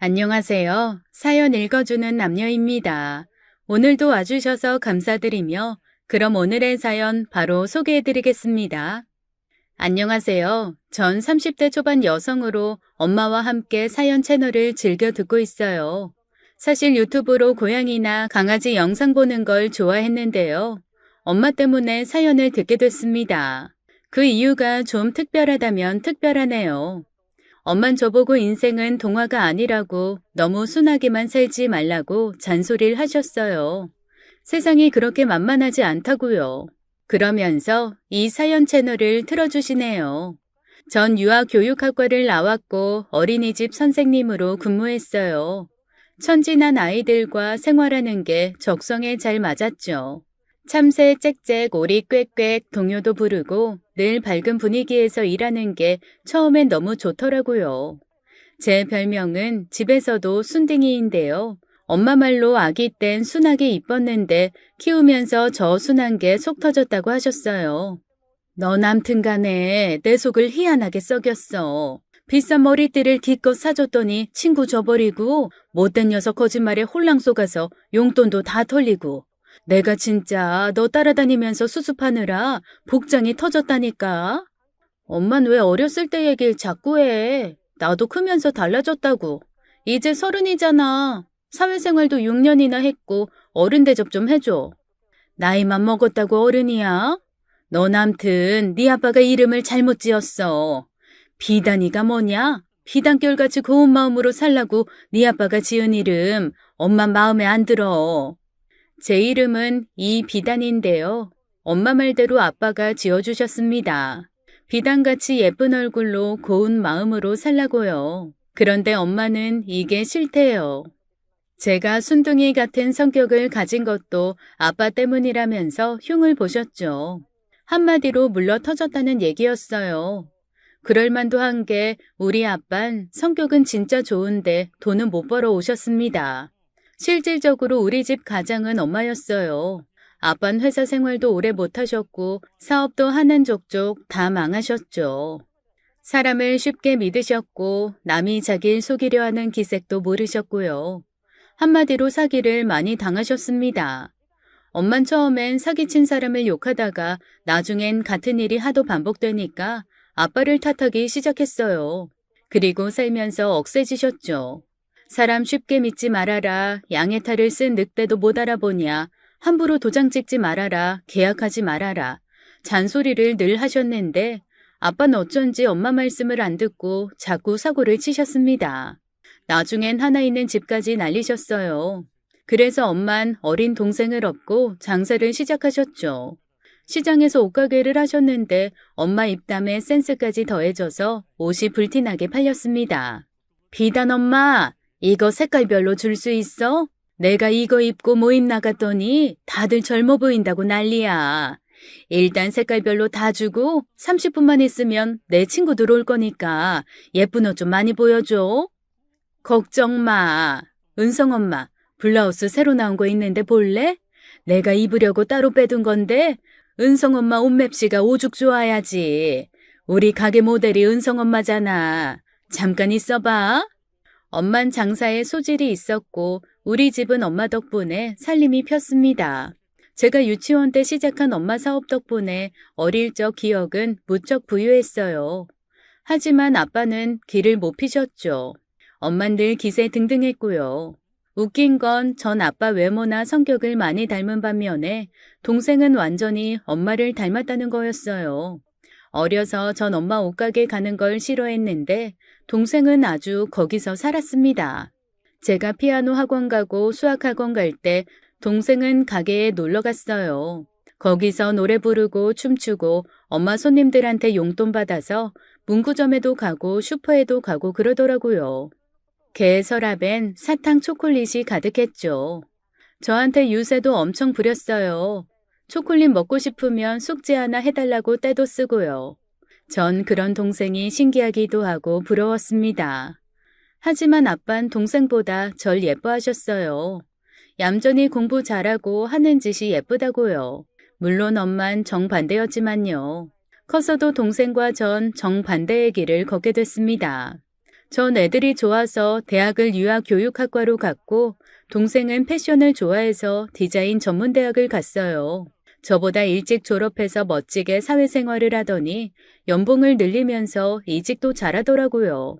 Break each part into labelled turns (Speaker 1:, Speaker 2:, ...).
Speaker 1: 안녕하세요. 사연 읽어주는 남녀입니다. 오늘도 와주셔서 감사드리며 그럼 오늘의 사연 바로 소개해드리겠습니다. 안녕하세요. 전 30대 초반 여성으로 엄마와 함께 사연 채널을 즐겨 듣고 있어요. 사실 유튜브로 고양이나 강아지 영상 보는 걸 좋아했는데요. 엄마 때문에 사연을 듣게 됐습니다. 그 이유가 좀 특별하다면 특별하네요. 엄만 저보고 인생은 동화가 아니라고 너무 순하게만 살지 말라고 잔소리를 하셨어요. 세상이 그렇게 만만하지 않다고요. 그러면서 이 사연 채널을 틀어주시네요. 전 유아교육학과를 나왔고 어린이집 선생님으로 근무했어요. 천진한 아이들과 생활하는 게 적성에 잘 맞았죠. 참새 짹짹 오리 꽥꽥 동요도 부르고 늘 밝은 분위기에서 일하는 게 처음엔 너무 좋더라고요. 제 별명은 집에서도 순둥이인데요. 엄마 말로 아기 땐 순하게 이뻤는데 키우면서 저 순한 게 속 터졌다고 하셨어요. 넌 암튼 간에 내 속을 희한하게 썩였어. 비싼 머리띠를 기껏 사줬더니 친구 줘버리고 못된 녀석 거짓말에 홀랑 속아서 용돈도 다 털리고 내가 진짜 너 따라다니면서 수습하느라 복장이 터졌다니까. 엄만 왜 어렸을 때 얘기를 자꾸 해. 나도 크면서 달라졌다고. 이제 30이잖아. 사회생활도 6년이나 했고 어른 대접 좀 해줘. 나이만 먹었다고 어른이야? 넌 암튼 네 아빠가 이름을 잘못 지었어. 비단이가 뭐냐? 비단결같이 고운 마음으로 살라고 네 아빠가 지은 이름 엄마 마음에 안 들어. 제 이름은 이비단인데요. 엄마 말대로 아빠가 지어주셨습니다. 비단같이 예쁜 얼굴로 고운 마음으로 살라고요. 그런데 엄마는 이게 싫대요. 제가 순둥이 같은 성격을 가진 것도 아빠 때문이라면서 흉을 보셨죠. 한마디로 물러 터졌다는 얘기였어요. 그럴 만도 한 게 우리 아빤 성격은 진짜 좋은데 돈은 못 벌어 오셨습니다. 실질적으로 우리 집 가장은 엄마였어요. 아빠는 회사 생활도 오래 못하셨고 사업도 하는 족족 다 망하셨죠. 사람을 쉽게 믿으셨고 남이 자기를 속이려 하는 기색도 모르셨고요. 한마디로 사기를 많이 당하셨습니다. 엄만 처음엔 사기친 사람을 욕하다가 나중엔 같은 일이 하도 반복되니까 아빠를 탓하기 시작했어요. 그리고 살면서 억세지셨죠. 사람 쉽게 믿지 말아라. 양의 탈을 쓴 늑대도 못 알아보냐. 함부로 도장 찍지 말아라. 계약하지 말아라. 잔소리를 늘 하셨는데 아빠는 어쩐지 엄마 말씀을 안 듣고 자꾸 사고를 치셨습니다. 나중엔 하나 있는 집까지 날리셨어요. 그래서 엄만 어린 동생을 업고 장사를 시작하셨죠. 시장에서 옷가게를 하셨는데 엄마 입담에 센스까지 더해져서 옷이 불티나게 팔렸습니다. 비단 엄마! 이거 색깔별로 줄 수 있어? 내가 이거 입고 모임 나갔더니 다들 젊어 보인다고 난리야. 일단 색깔별로 다 주고 30분만 있으면 내 친구들 올 거니까 예쁜 옷 좀 많이 보여줘. 걱정 마. 은성 엄마, 블라우스 새로 나온 거 있는데 볼래? 내가 입으려고 따로 빼둔 건데 은성 엄마 옷 맵시가 오죽 좋아야지. 우리 가게 모델이 은성 엄마잖아. 잠깐 있어봐. 엄만 장사에 소질이 있었고 우리 집은 엄마 덕분에 살림이 폈습니다. 제가 유치원 때 시작한 엄마 사업 덕분에 어릴 적 기억은 무척 부유했어요. 하지만 아빠는 길을 못 피셨죠. 엄만 늘 기세 등등했고요. 웃긴 건 전 아빠 외모나 성격을 많이 닮은 반면에 동생은 완전히 엄마를 닮았다는 거였어요. 어려서 전 엄마 옷가게 가는 걸 싫어했는데 동생은 아주 거기서 살았습니다. 제가 피아노 학원 가고 수학 학원 갈 때 동생은 가게에 놀러 갔어요. 거기서 노래 부르고 춤추고 엄마 손님들한테 용돈 받아서 문구점에도 가고 슈퍼에도 가고 그러더라고요. 개 서랍엔 사탕 초콜릿이 가득했죠. 저한테 유세도 엄청 부렸어요. 초콜릿 먹고 싶으면 숙제 하나 해달라고 떼도 쓰고요. 전 그런 동생이 신기하기도 하고 부러웠습니다. 하지만 아빤 동생보다 절 예뻐하셨어요. 얌전히 공부 잘하고 하는 짓이 예쁘다고요. 물론 엄만 정반대였지만요. 커서도 동생과 전 정반대의 길을 걷게 됐습니다. 전 애들이 좋아서 대학을 유아교육학과로 갔고 동생은 패션을 좋아해서 디자인 전문대학을 갔어요. 저보다 일찍 졸업해서 멋지게 사회생활을 하더니 연봉을 늘리면서 이직도 잘하더라고요.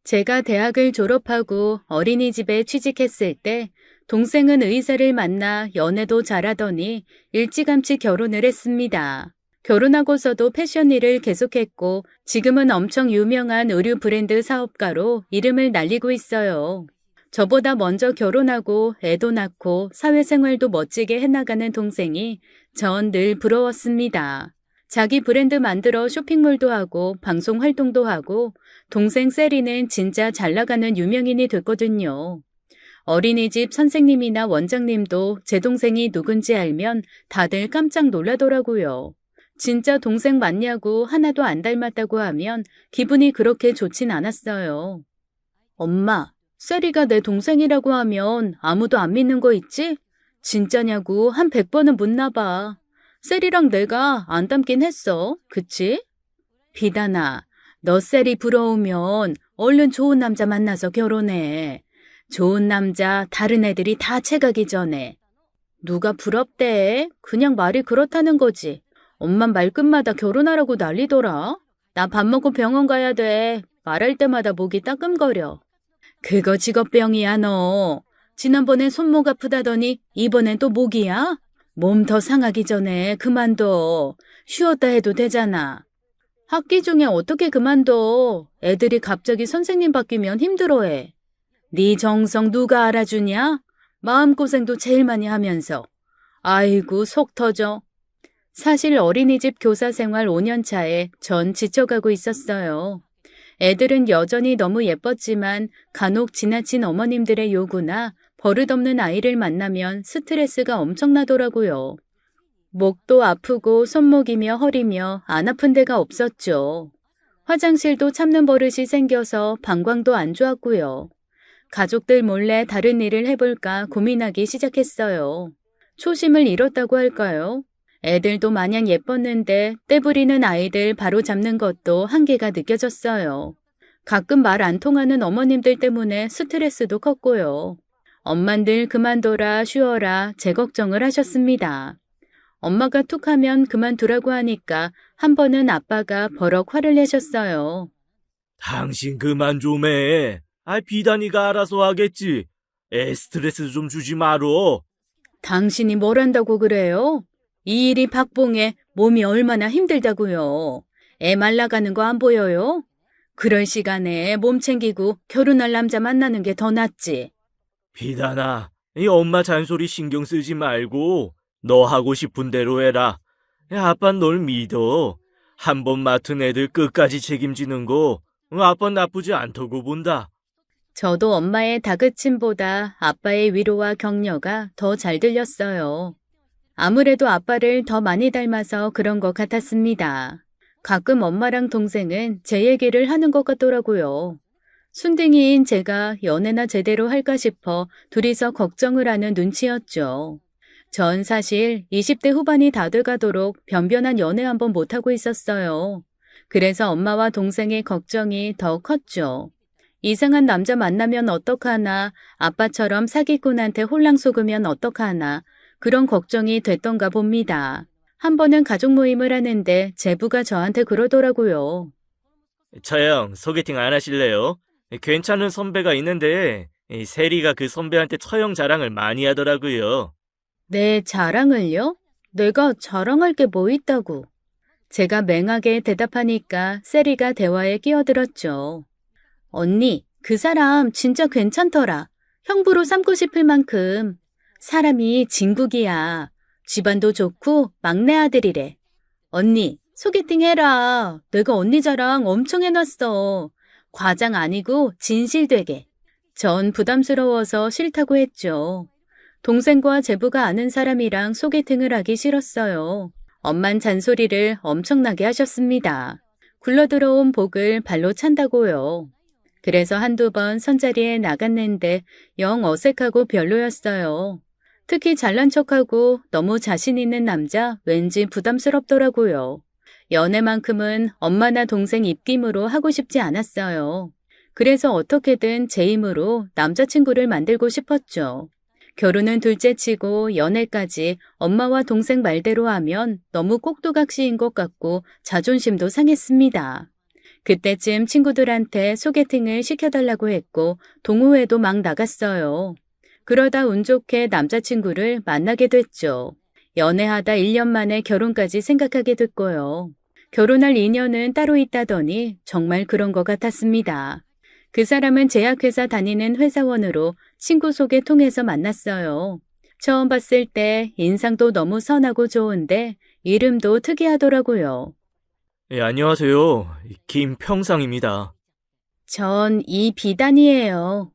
Speaker 1: 제가 대학을 졸업하고 어린이집에 취직했을 때 동생은 의사를 만나 연애도 잘하더니 일찌감치 결혼을 했습니다. 결혼하고서도 패션 일을 계속했고 지금은 엄청 유명한 의류 브랜드 사업가로 이름을 날리고 있어요. 저보다 먼저 결혼하고 애도 낳고 사회생활도 멋지게 해나가는 동생이 전 늘 부러웠습니다. 자기 브랜드 만들어 쇼핑몰도 하고 방송 활동도 하고 동생 세리는 진짜 잘 나가는 유명인이 됐거든요. 어린이집 선생님이나 원장님도 제 동생이 누군지 알면 다들 깜짝 놀라더라고요. 진짜 동생 맞냐고 하나도 안 닮았다고 하면 기분이 그렇게 좋진 않았어요. 엄마, 세리가 내 동생이라고 하면 아무도 안 믿는 거 있지? 진짜냐고 한 100번은 묻나 봐. 세리랑 내가 안 닮긴 했어. 그치? 비단아, 너 세리 부러우면 얼른 좋은 남자 만나서 결혼해. 좋은 남자 다른 애들이 다 채가기 전에. 누가 부럽대? 그냥 말이 그렇다는 거지. 엄만 말끝마다 결혼하라고 난리더라. 나 밥 먹고 병원 가야 돼. 말할 때마다 목이 따끔거려. 그거 직업병이야 너. 지난번엔 손목 아프다더니 이번엔 또 목이야? 몸 더 상하기 전에 그만둬. 쉬었다 해도 되잖아. 학기 중에 어떻게 그만둬. 애들이 갑자기 선생님 바뀌면 힘들어해. 네 정성 누가 알아주냐? 마음고생도 제일 많이 하면서. 아이고 속 터져. 사실 어린이집 교사 생활 5년 차에 전 지쳐가고 있었어요. 애들은 여전히 너무 예뻤지만 간혹 지나친 어머님들의 요구나 버릇없는 아이를 만나면 스트레스가 엄청나더라고요. 목도 아프고 손목이며 허리며 안 아픈 데가 없었죠. 화장실도 참는 버릇이 생겨서 방광도 안 좋았고요. 가족들 몰래 다른 일을 해볼까 고민하기 시작했어요. 초심을 잃었다고 할까요? 애들도 마냥 예뻤는데 떼부리는 아이들 바로 잡는 것도 한계가 느껴졌어요. 가끔 말 안 통하는 어머님들 때문에 스트레스도 컸고요. 엄만들 그만둬라 쉬어라 제 걱정을 하셨습니다. 엄마가 툭 하면 그만두라고 하니까 한 번은 아빠가 버럭 화를 내셨어요.
Speaker 2: 당신 그만 좀 해. 비단이가 알아서 하겠지. 애 스트레스 좀 주지 마로.
Speaker 1: 당신이 뭘 한다고 그래요? 이 일이 박봉에 몸이 얼마나 힘들다고요. 애 말라가는 거 안 보여요? 그럴 시간에 몸 챙기고 결혼할 남자 만나는 게 더 낫지.
Speaker 2: 비단아, 이 엄마 잔소리 신경 쓰지 말고 너 하고 싶은 대로 해라. 아빠는 널 믿어. 한 번 맡은 애들 끝까지 책임지는 거 아빠 나쁘지 않다고 본다.
Speaker 1: 저도 엄마의 다그침보다 아빠의 위로와 격려가 더 잘 들렸어요. 아무래도 아빠를 더 많이 닮아서 그런 것 같았습니다. 가끔 엄마랑 동생은 제 얘기를 하는 것 같더라고요. 순둥이인 제가 연애나 제대로 할까 싶어 둘이서 걱정을 하는 눈치였죠. 전 사실 20대 후반이 다 돼가도록 변변한 연애 한번 못하고 있었어요. 그래서 엄마와 동생의 걱정이 더 컸죠. 이상한 남자 만나면 어떡하나, 아빠처럼 사기꾼한테 홀랑 속으면 어떡하나, 그런 걱정이 됐던가 봅니다. 한 번은 가족 모임을 하는데 제부가 저한테 그러더라고요.
Speaker 2: 처형, 소개팅 안 하실래요? 괜찮은 선배가 있는데 세리가 그 선배한테 처형 자랑을 많이 하더라고요.
Speaker 1: 내 자랑을요? 내가 자랑할 게 뭐 있다고. 제가 맹하게 대답하니까 세리가 대화에 끼어들었죠. 언니, 그 사람 진짜 괜찮더라. 형부로 삼고 싶을 만큼. 사람이 진국이야. 집안도 좋고 막내 아들이래. 언니, 소개팅 해라. 내가 언니 자랑 엄청 해놨어. 과장 아니고 진실되게. 전 부담스러워서 싫다고 했죠. 동생과 제부가 아는 사람이랑 소개팅을 하기 싫었어요. 엄만 잔소리를 엄청나게 하셨습니다. 굴러들어온 복을 발로 찬다고요. 그래서 한두 번 선자리에 나갔는데 영 어색하고 별로였어요. 특히 잘난 척하고 너무 자신 있는 남자 왠지 부담스럽더라고요. 연애만큼은 엄마나 동생 입김으로 하고 싶지 않았어요. 그래서 어떻게든 제 힘으로 남자친구를 만들고 싶었죠. 결혼은 둘째치고 연애까지 엄마와 동생 말대로 하면 너무 꼭두각시인 것 같고 자존심도 상했습니다. 그때쯤 친구들한테 소개팅을 시켜달라고 했고 동호회도 막 나갔어요. 그러다 운 좋게 남자친구를 만나게 됐죠. 연애하다 1년 만에 결혼까지 생각하게 됐고요. 결혼할 인연은 따로 있다더니 정말 그런 것 같았습니다. 그 사람은 제약회사 다니는 회사원으로 친구 소개 통해서 만났어요. 처음 봤을 때 인상도 너무 선하고 좋은데 이름도 특이하더라고요.
Speaker 2: 예, 안녕하세요. 김평상입니다.
Speaker 1: 전 이비단이에요.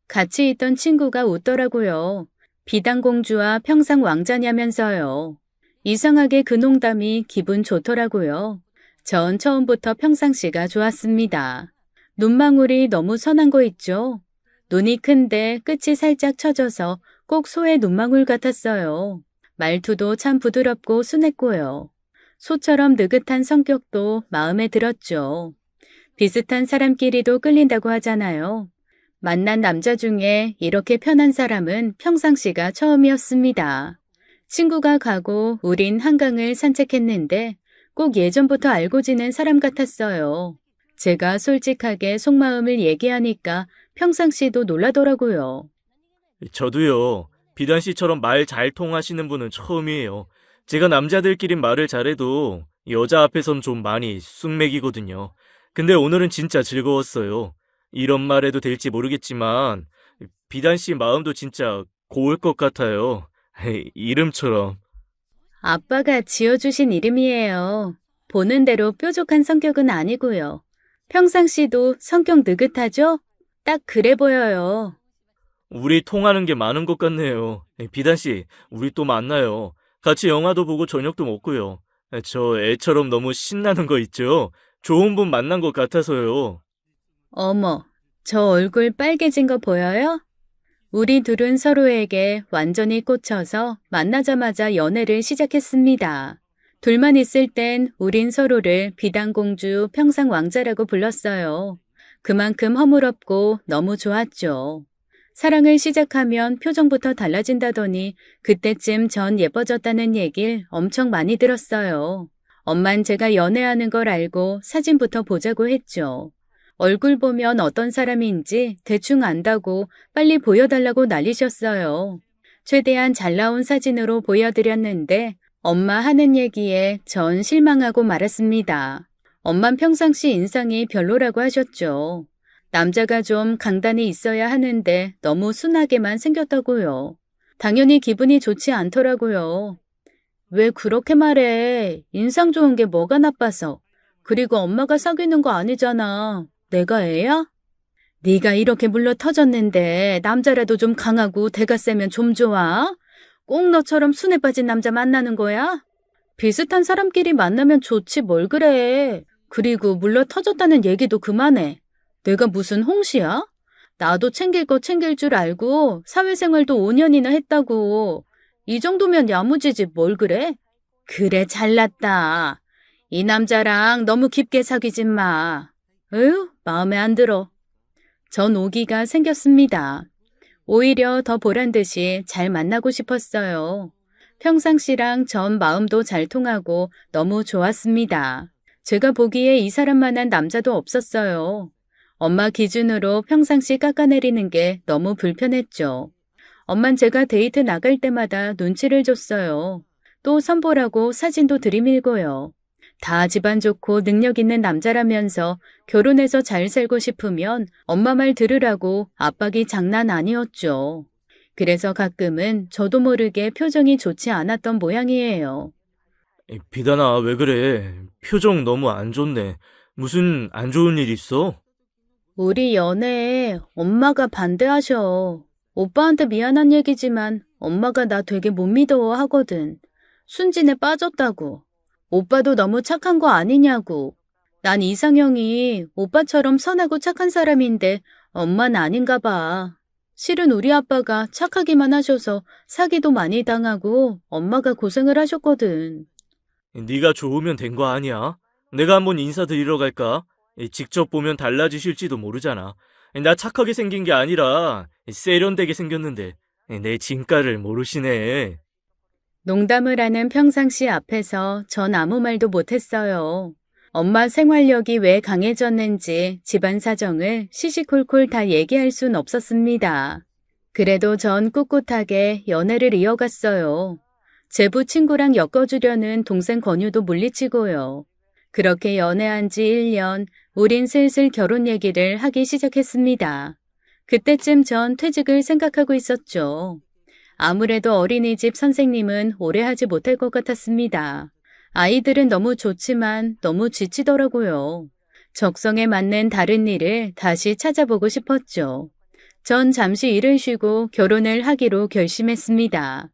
Speaker 1: 같이 있던 친구가 웃더라고요. 비단공주와 평상왕자냐면서요. 이상하게 그 농담이 기분 좋더라고요. 전 처음부터 평상씨가 좋았습니다. 눈망울이 너무 선한 거 있죠? 눈이 큰데 끝이 살짝 처져서 꼭 소의 눈망울 같았어요. 말투도 참 부드럽고 순했고요. 소처럼 느긋한 성격도 마음에 들었죠. 비슷한 사람끼리도 끌린다고 하잖아요. 만난 남자 중에 이렇게 편한 사람은 평상시가 처음이었습니다. 친구가 가고 우린 한강을 산책했는데 꼭 예전부터 알고 지낸 사람 같았어요. 제가 솔직하게 속마음을 얘기하니까 평상시도 놀라더라고요.
Speaker 2: 저도요. 비단 씨처럼 말 잘 통하시는 분은 처음이에요. 제가 남자들끼리 말을 잘해도 여자 앞에선 좀 많이 쑥맥이거든요. 근데 오늘은 진짜 즐거웠어요. 이런 말 해도 될지 모르겠지만 비단 씨 마음도 진짜 고울 것 같아요. 이름처럼.
Speaker 1: 아빠가 지어주신 이름이에요. 보는 대로 뾰족한 성격은 아니고요. 평상시도 성격 느긋하죠? 딱 그래 보여요.
Speaker 2: 우리 통하는 게 많은 것 같네요. 비단 씨, 우리 또 만나요. 같이 영화도 보고 저녁도 먹고요. 저 애처럼 너무 신나는 거 있죠? 좋은 분 만난 것 같아서요.
Speaker 1: 어머, 저 얼굴 빨개진 거 보여요? 우리 둘은 서로에게 완전히 꽂혀서 만나자마자 연애를 시작했습니다. 둘만 있을 땐 우린 서로를 비단공주, 평상왕자라고 불렀어요. 그만큼 허물없고 너무 좋았죠. 사랑을 시작하면 표정부터 달라진다더니 그때쯤 전 예뻐졌다는 얘길 엄청 많이 들었어요. 엄만 제가 연애하는 걸 알고 사진부터 보자고 했죠. 얼굴 보면 어떤 사람인지 대충 안다고 빨리 보여달라고 난리셨어요. 최대한 잘 나온 사진으로 보여드렸는데 엄마 하는 얘기에 전 실망하고 말았습니다. 엄만 평상시 인상이 별로라고 하셨죠. 남자가 좀 강단이 있어야 하는데 너무 순하게만 생겼다고요. 당연히 기분이 좋지 않더라고요. 왜 그렇게 말해? 인상 좋은 게 뭐가 나빠서. 그리고 엄마가 사귀는 거 아니잖아. 내가 애야? 네가 이렇게 물러 터졌는데 남자라도 좀 강하고 대가 세면 좀 좋아? 꼭 너처럼 순에 빠진 남자 만나는 거야? 비슷한 사람끼리 만나면 좋지 뭘 그래. 그리고 물러 터졌다는 얘기도 그만해. 내가 무슨 홍시야? 나도 챙길 거 챙길 줄 알고 사회생활도 5년이나 했다고. 이 정도면 야무지지 뭘 그래? 그래 잘났다. 이 남자랑 너무 깊게 사귀지 마. 에휴, 마음에 안 들어. 전 오기가 생겼습니다. 오히려 더 보란 듯이 잘 만나고 싶었어요. 평상시랑 전 마음도 잘 통하고 너무 좋았습니다. 제가 보기에 이 사람만한 남자도 없었어요. 엄마 기준으로 평상시 깎아내리는 게 너무 불편했죠. 엄만 제가 데이트 나갈 때마다 눈치를 줬어요. 또 선보라고 사진도 들이밀고요. 다 집안 좋고 능력 있는 남자라면서 결혼해서 잘 살고 싶으면 엄마 말 들으라고 압박이 장난 아니었죠. 그래서 가끔은 저도 모르게 표정이 좋지 않았던 모양이에요.
Speaker 2: 비단아, 왜 그래? 표정 너무 안 좋네. 무슨 안 좋은 일 있어?
Speaker 1: 우리 연애에 엄마가 반대하셔. 오빠한테 미안한 얘기지만 엄마가 나 되게 못 믿어 하거든. 순진에 빠졌다고. 오빠도 너무 착한 거 아니냐고. 난 이상형이 오빠처럼 선하고 착한 사람인데 엄마는 아닌가 봐. 실은 우리 아빠가 착하기만 하셔서 사기도 많이 당하고 엄마가 고생을 하셨거든.
Speaker 2: 네가 좋으면 된 거 아니야? 내가 한번 인사드리러 갈까? 직접 보면 달라지실지도 모르잖아. 나 착하게 생긴 게 아니라 세련되게 생겼는데 내 진가를 모르시네.
Speaker 1: 농담을 하는 평상시 앞에서 전 아무 말도 못했어요. 엄마 생활력이 왜 강해졌는지 집안 사정을 시시콜콜 다 얘기할 순 없었습니다. 그래도 전 꿋꿋하게 연애를 이어갔어요. 제부 친구랑 엮어주려는 동생 권유도 물리치고요. 그렇게 연애한 지 1년, 우린 슬슬 결혼 얘기를 하기 시작했습니다. 그때쯤 전 퇴직을 생각하고 있었죠. 아무래도 어린이집 선생님은 오래 하지 못할 것 같았습니다. 아이들은 너무 좋지만 너무 지치더라고요. 적성에 맞는 다른 일을 다시 찾아보고 싶었죠. 전 잠시 일을 쉬고 결혼을 하기로 결심했습니다.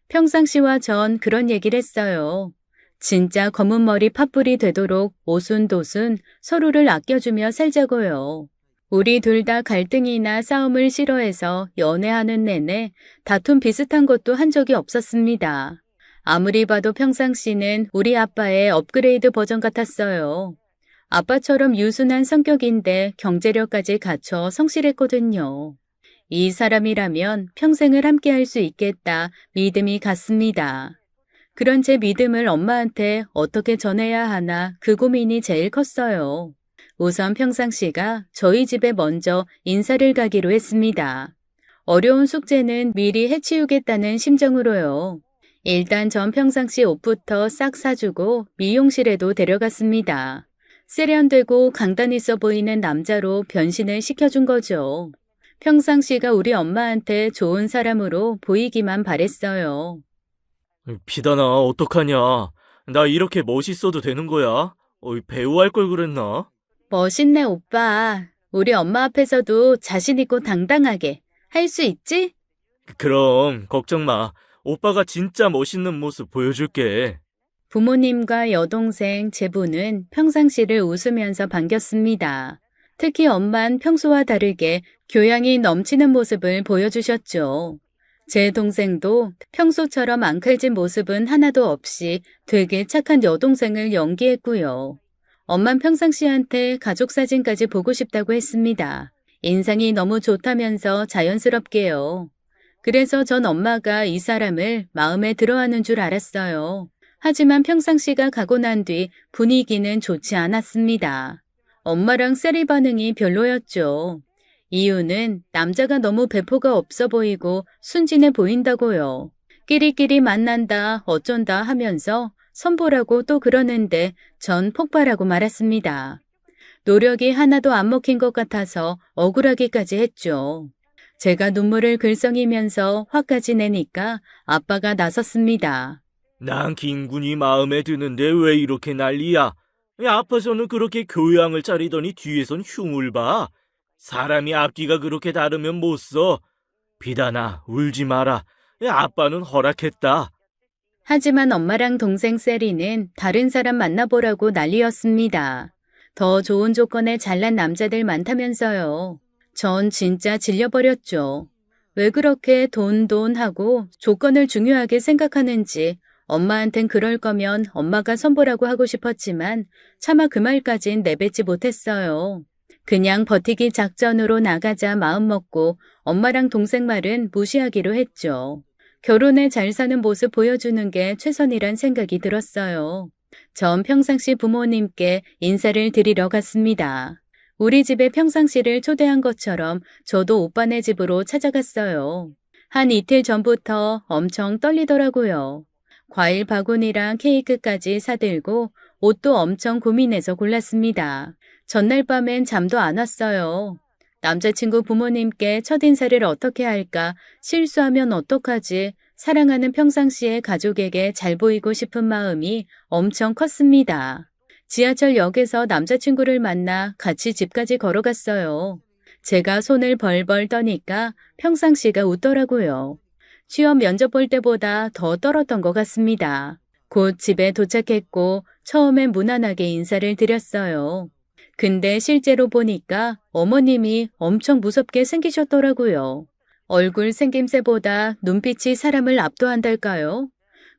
Speaker 1: 평상시와 전 그런 얘기를 했어요. 진짜 검은 머리 팥불이 되도록 오순도순 서로를 아껴주며 살자고요. 우리 둘 다 갈등이나 싸움을 싫어해서 연애하는 내내 다툼 비슷한 것도 한 적이 없었습니다. 아무리 봐도 평상시는 우리 아빠의 업그레이드 버전 같았어요. 아빠처럼 유순한 성격인데 경제력까지 갖춰 성실했거든요. 이 사람이라면 평생을 함께할 수 있겠다 믿음이 갔습니다. 그런 제 믿음을 엄마한테 어떻게 전해야 하나 그 고민이 제일 컸어요. 우선 평상시가 저희 집에 먼저 인사를 가기로 했습니다. 어려운 숙제는 미리 해치우겠다는 심정으로요. 일단 전 평상시 옷부터 싹 사주고 미용실에도 데려갔습니다. 세련되고 강단 있어 보이는 남자로 변신을 시켜준 거죠. 평상시가 우리 엄마한테 좋은 사람으로 보이기만 바랬어요.
Speaker 2: 비단아, 어떡하냐. 나 이렇게 멋있어도 되는 거야? 배우 할 걸 그랬나?
Speaker 1: 멋있네, 오빠. 우리 엄마 앞에서도 자신 있고 당당하게 할 수 있지?
Speaker 2: 그럼 걱정 마. 오빠가 진짜 멋있는 모습 보여줄게.
Speaker 1: 부모님과 여동생, 제부는 평상시를 웃으면서 반겼습니다. 특히 엄만 평소와 다르게 교양이 넘치는 모습을 보여주셨죠. 제 동생도 평소처럼 앙칼진 모습은 하나도 없이 되게 착한 여동생을 연기했고요. 엄만 평상시한테 가족 사진까지 보고 싶다고 했습니다. 인상이 너무 좋다면서 자연스럽게요. 그래서 전 엄마가 이 사람을 마음에 들어하는 줄 알았어요. 하지만 평상시가 가고 난 뒤 분위기는 좋지 않았습니다. 엄마랑 셀이 반응이 별로였죠. 이유는 남자가 너무 배포가 없어 보이고 순진해 보인다고요. 끼리끼리 만난다 어쩐다 하면서 선보라고 또 그러는데 전 폭발하고 말았습니다. 노력이 하나도 안 먹힌 것 같아서 억울하기까지 했죠. 제가 눈물을 글썽이면서 화까지 내니까 아빠가 나섰습니다.
Speaker 2: 난 김군이 마음에 드는데 왜 이렇게 난리야? 앞에서는 그렇게 교양을 차리더니 뒤에선 흉을 봐. 사람이 앞뒤가 그렇게 다르면 못 써. 비단아, 울지 마라. 아빠는 허락했다.
Speaker 1: 하지만 엄마랑 동생 세리는 다른 사람 만나보라고 난리였습니다. 더 좋은 조건에 잘난 남자들 많다면서요. 전 진짜 질려버렸죠. 왜 그렇게 돈 하고 조건을 중요하게 생각하는지 엄마한텐 그럴 거면 엄마가 선보라고 하고 싶었지만 차마 그 말까진 내뱉지 못했어요. 그냥 버티기 작전으로 나가자 마음먹고 엄마랑 동생 말은 무시하기로 했죠. 결혼에 잘 사는 모습 보여주는 게 최선이란 생각이 들었어요. 전 평상시 부모님께 인사를 드리러 갔습니다. 우리 집에 평상시를 초대한 것처럼 저도 오빠네 집으로 찾아갔어요. 한 이틀 전부터 엄청 떨리더라고요. 과일 바구니랑 케이크까지 사들고 옷도 엄청 고민해서 골랐습니다. 전날 밤엔 잠도 안 왔어요. 남자친구 부모님께 첫인사를 어떻게 할까, 실수하면 어떡하지, 사랑하는 평상시의 가족에게 잘 보이고 싶은 마음이 엄청 컸습니다. 지하철역에서 남자친구를 만나 같이 집까지 걸어갔어요. 제가 손을 벌벌 떠니까 평상시가 웃더라고요. 취업 면접 볼 때보다 더 떨었던 것 같습니다. 곧 집에 도착했고 처음엔 무난하게 인사를 드렸어요. 근데 실제로 보니까 어머님이 엄청 무섭게 생기셨더라고요. 얼굴 생김새보다 눈빛이 사람을 압도한달까요?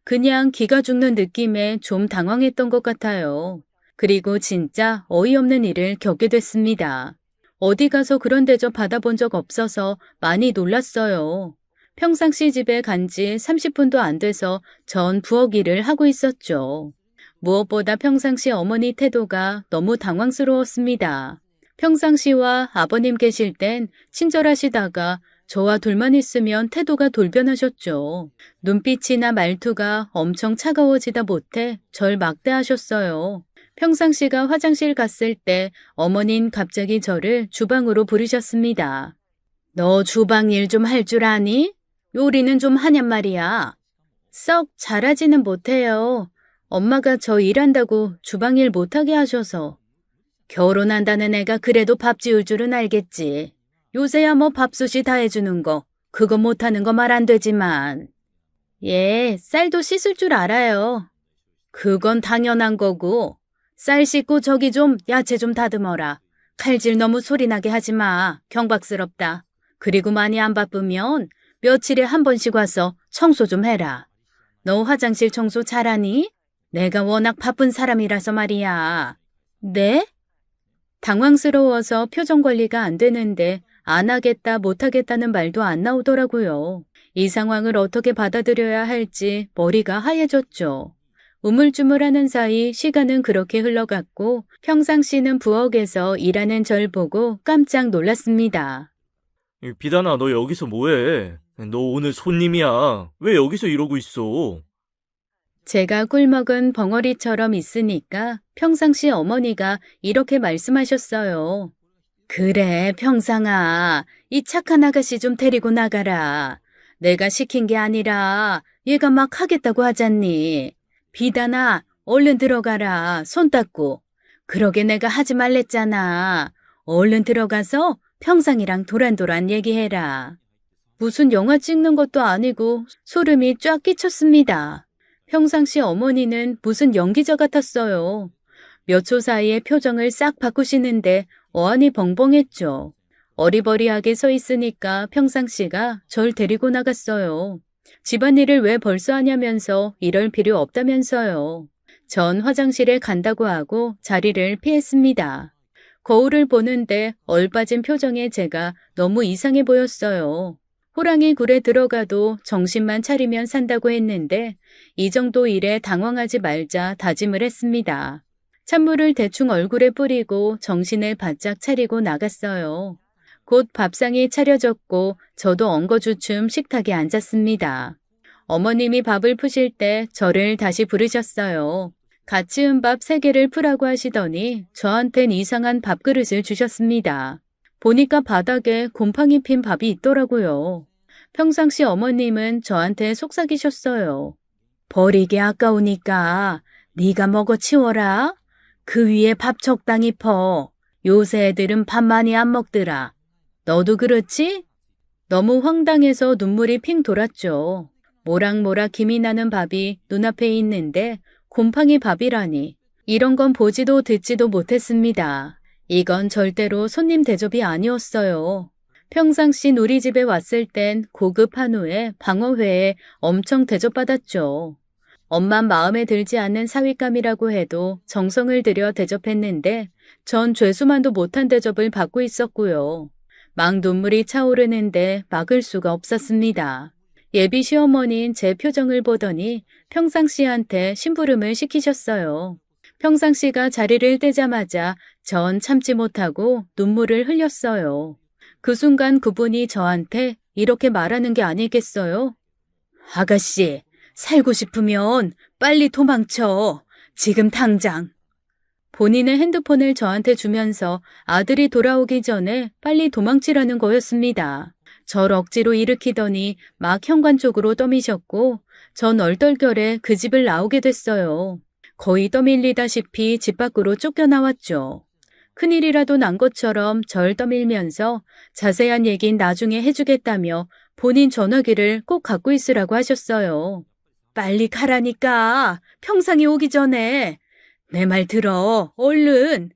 Speaker 1: 그냥 기가 죽는 느낌에 좀 당황했던 것 같아요. 그리고 진짜 어이없는 일을 겪게 됐습니다. 어디 가서 그런 대접 받아본 적 없어서 많이 놀랐어요. 평상시 집에 간 지 30분도 안 돼서 전 부엌 일을 하고 있었죠. 무엇보다 평상시 어머니 태도가 너무 당황스러웠습니다. 평상시와 아버님 계실 땐 친절하시다가 저와 둘만 있으면 태도가 돌변하셨죠. 눈빛이나 말투가 엄청 차가워지다 못해 절 막대하셨어요. 평상시가 화장실 갔을 때 어머닌 갑자기 저를 주방으로 부르셨습니다. 너 주방 일 좀 할 줄 아니? 요리는 좀 하냔 말이야. 썩 잘하지는 못해요. 엄마가 저 일한다고 주방 일 못하게 하셔서. 결혼한다는 애가 그래도 밥 지을 줄은 알겠지. 요새야 뭐 밥솥이 다 해주는 거, 그거 못하는 거 말 안 되지만. 예, 쌀도 씻을 줄 알아요. 그건 당연한 거고. 쌀 씻고 저기 좀 야채 좀 다듬어라. 칼질 너무 소리나게 하지 마. 경박스럽다. 그리고 많이 안 바쁘면 며칠에 한 번씩 와서 청소 좀 해라. 너 화장실 청소 잘하니? 내가 워낙 바쁜 사람이라서 말이야. 네? 당황스러워서 표정 관리가 안 되는데 안 하겠다 못 하겠다는 말도 안 나오더라고요. 이 상황을 어떻게 받아들여야 할지 머리가 하얘졌죠. 우물쭈물하는 사이 시간은 그렇게 흘러갔고 평상시는 부엌에서 일하는 절 보고 깜짝 놀랐습니다.
Speaker 2: 비단아, 너 여기서 뭐해? 너 오늘 손님이야. 왜 여기서 이러고 있어?
Speaker 1: 제가 꿀먹은 벙어리처럼 있으니까 평상시 어머니가 이렇게 말씀하셨어요. 그래, 평상아. 이 착한 아가씨 좀 데리고 나가라. 내가 시킨 게 아니라 얘가 막 하겠다고 하잖니. 비단아, 얼른 들어가라. 손 닦고. 그러게 내가 하지 말랬잖아. 얼른 들어가서 평상이랑 도란도란 얘기해라. 무슨 영화 찍는 것도 아니고 소름이 쫙 끼쳤습니다. 평상시 어머니는 무슨 연기자 같았어요. 몇 초 사이에 표정을 싹 바꾸시는데 어안이 벙벙했죠. 어리버리하게 서 있으니까 평상시가 절 데리고 나갔어요. 집안일을 왜 벌써 하냐면서 이럴 필요 없다면서요. 전 화장실에 간다고 하고 자리를 피했습니다. 거울을 보는데 얼빠진 표정의 제가 너무 이상해 보였어요. 호랑이 굴에 들어가도 정신만 차리면 산다고 했는데 이 정도 일에 당황하지 말자 다짐을 했습니다. 찬물을 대충 얼굴에 뿌리고 정신을 바짝 차리고 나갔어요. 곧 밥상이 차려졌고 저도 엉거주춤 식탁에 앉았습니다. 어머님이 밥을 푸실 때 저를 다시 부르셨어요. 갓 지은 밥 3개를 푸라고 하시더니 저한텐 이상한 밥그릇을 주셨습니다. 보니까 바닥에 곰팡이 핀 밥이 있더라고요. 평상시 어머님은 저한테 속삭이셨어요. 버리기 아까우니까 네가 먹어 치워라. 그 위에 밥 적당히 퍼. 요새 애들은 밥 많이 안 먹더라. 너도 그렇지? 너무 황당해서 눈물이 핑 돌았죠. 모락모락 김이 나는 밥이 눈앞에 있는데 곰팡이 밥이라니. 이런 건 보지도 듣지도 못했습니다. 이건 절대로 손님 대접이 아니었어요. 평상시 우리 집에 왔을 땐 고급 한우에 방어회에 엄청 대접받았죠. 엄마 마음에 들지 않는 사윗감이라고 해도 정성을 들여 대접했는데 전 죄수만도 못한 대접을 받고 있었고요. 막 눈물이 차오르는데 막을 수가 없었습니다. 예비 시어머니인 제 표정을 보더니 평상시한테 심부름을 시키셨어요. 평상시가 자리를 떼자마자 전 참지 못하고 눈물을 흘렸어요. 그 순간 그분이 저한테 이렇게 말하는 게 아니겠어요? 아가씨, 살고 싶으면 빨리 도망쳐. 지금 당장. 본인의 핸드폰을 저한테 주면서 아들이 돌아오기 전에 빨리 도망치라는 거였습니다. 절 억지로 일으키더니 막 현관 쪽으로 떠미셨고 전 얼떨결에 그 집을 나오게 됐어요. 거의 떠밀리다시피 집 밖으로 쫓겨나왔죠. 큰일이라도 난 것처럼 절 떠밀면서 자세한 얘긴 나중에 해주겠다며 본인 전화기를 꼭 갖고 있으라고 하셨어요. 빨리 가라니까. 평상이 오기 전에. 내 말 들어. 얼른.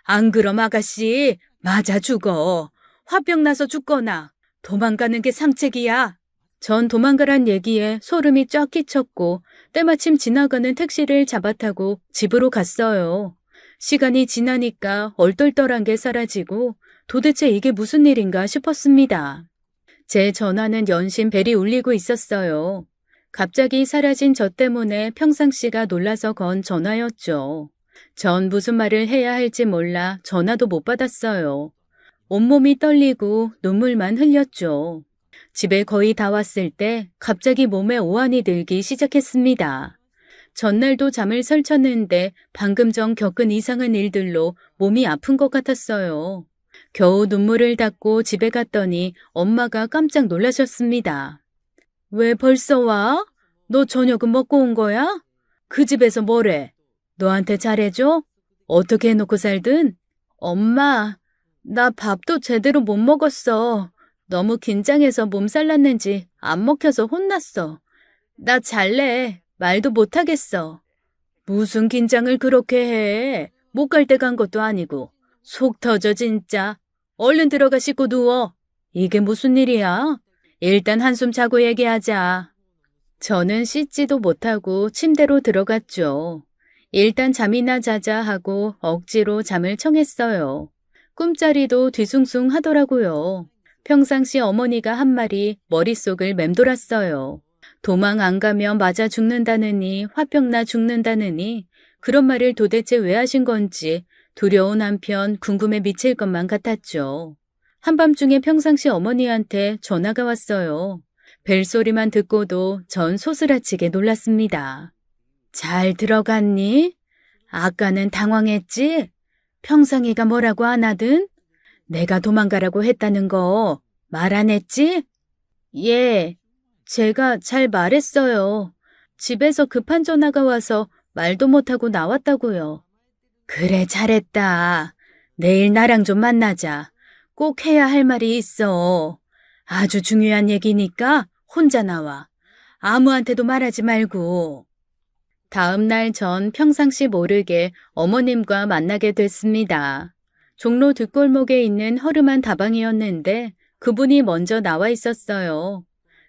Speaker 1: 안 그럼 아가씨 맞아 죽어. 화병 나서 죽거나. 도망가는 게 상책이야. 전 도망가란 얘기에 소름이 쫙 끼쳤고 때마침 지나가는 택시를 잡아타고 집으로 갔어요. 시간이 지나니까 얼떨떨한 게 사라지고 도대체 이게 무슨 일인가 싶었습니다. 제 전화는 연신 벨이 울리고 있었어요. 갑자기 사라진 저 때문에 평상시가 놀라서 건 전화였죠. 전 무슨 말을 해야 할지 몰라 전화도 못 받았어요. 온몸이 떨리고 눈물만 흘렸죠. 집에 거의 다 왔을 때 갑자기 몸에 오한이 들기 시작했습니다. 전날도 잠을 설쳤는데 방금 전 겪은 이상한 일들로 몸이 아픈 것 같았어요. 겨우 눈물을 닦고 집에 갔더니 엄마가 깜짝 놀라셨습니다. 왜 벌써 와? 너 저녁은 먹고 온 거야? 그 집에서 뭐래? 너한테 잘해줘? 어떻게 해놓고 살든? 엄마, 나 밥도 제대로 못 먹었어. 너무 긴장해서 몸살 났는지 안 먹혀서 혼났어. 나 잘래. 말도 못하겠어. 무슨 긴장을 그렇게 해? 못 갈 때 간 것도 아니고. 속 터져 진짜. 얼른 들어가 씻고 누워. 이게 무슨 일이야? 일단 한숨 자고 얘기하자. 저는 씻지도 못하고 침대로 들어갔죠. 일단 잠이나 자자 하고 억지로 잠을 청했어요. 꿈자리도 뒤숭숭 하더라고요. 평상시 어머니가 한 말이 머릿속을 맴돌았어요. 도망 안 가면 맞아 죽는다느니 화병나 죽는다느니 그런 말을 도대체 왜 하신 건지 두려운 한편 궁금해 미칠 것만 같았죠. 한밤중에 평상시 어머니한테 전화가 왔어요. 벨소리만 듣고도 전 소스라치게 놀랐습니다. 잘 들어갔니? 아까는 당황했지? 평상이가 뭐라고 안 하든? 내가 도망가라고 했다는 거 말 안 했지? 예, 제가 잘 말했어요. 집에서 급한 전화가 와서 말도 못하고 나왔다고요. 그래, 잘했다. 내일 나랑 좀 만나자. 꼭 해야 할 말이 있어. 아주 중요한 얘기니까 혼자 나와. 아무한테도 말하지 말고. 다음 날 전 평상시 모르게 어머님과 만나게 됐습니다. 종로 뒷골목에 있는 허름한 다방이었는데 그분이 먼저 나와 있었어요.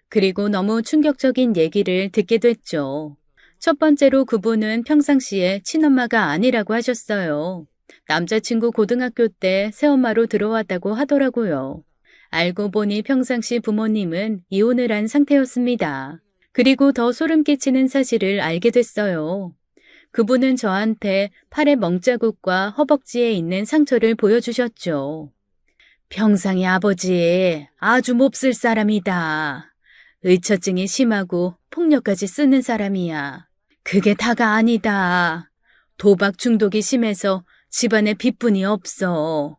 Speaker 1: 그리고 너무 충격적인 얘기를 듣게 됐죠. 첫 번째로 그분은 평상시에 친엄마가 아니라고 하셨어요. 남자친구 고등학교 때 새엄마로 들어왔다고 하더라고요. 알고 보니 평상시 부모님은 이혼을 한 상태였습니다. 그리고 더 소름 끼치는 사실을 알게 됐어요. 그분은 저한테 팔에 멍자국과 허벅지에 있는 상처를 보여주셨죠. 평상이 아버지 아주 몹쓸 사람이다. 의처증이 심하고 폭력까지 쓰는 사람이야. 그게 다가 아니다. 도박 중독이 심해서 집안에 빚뿐이 없어.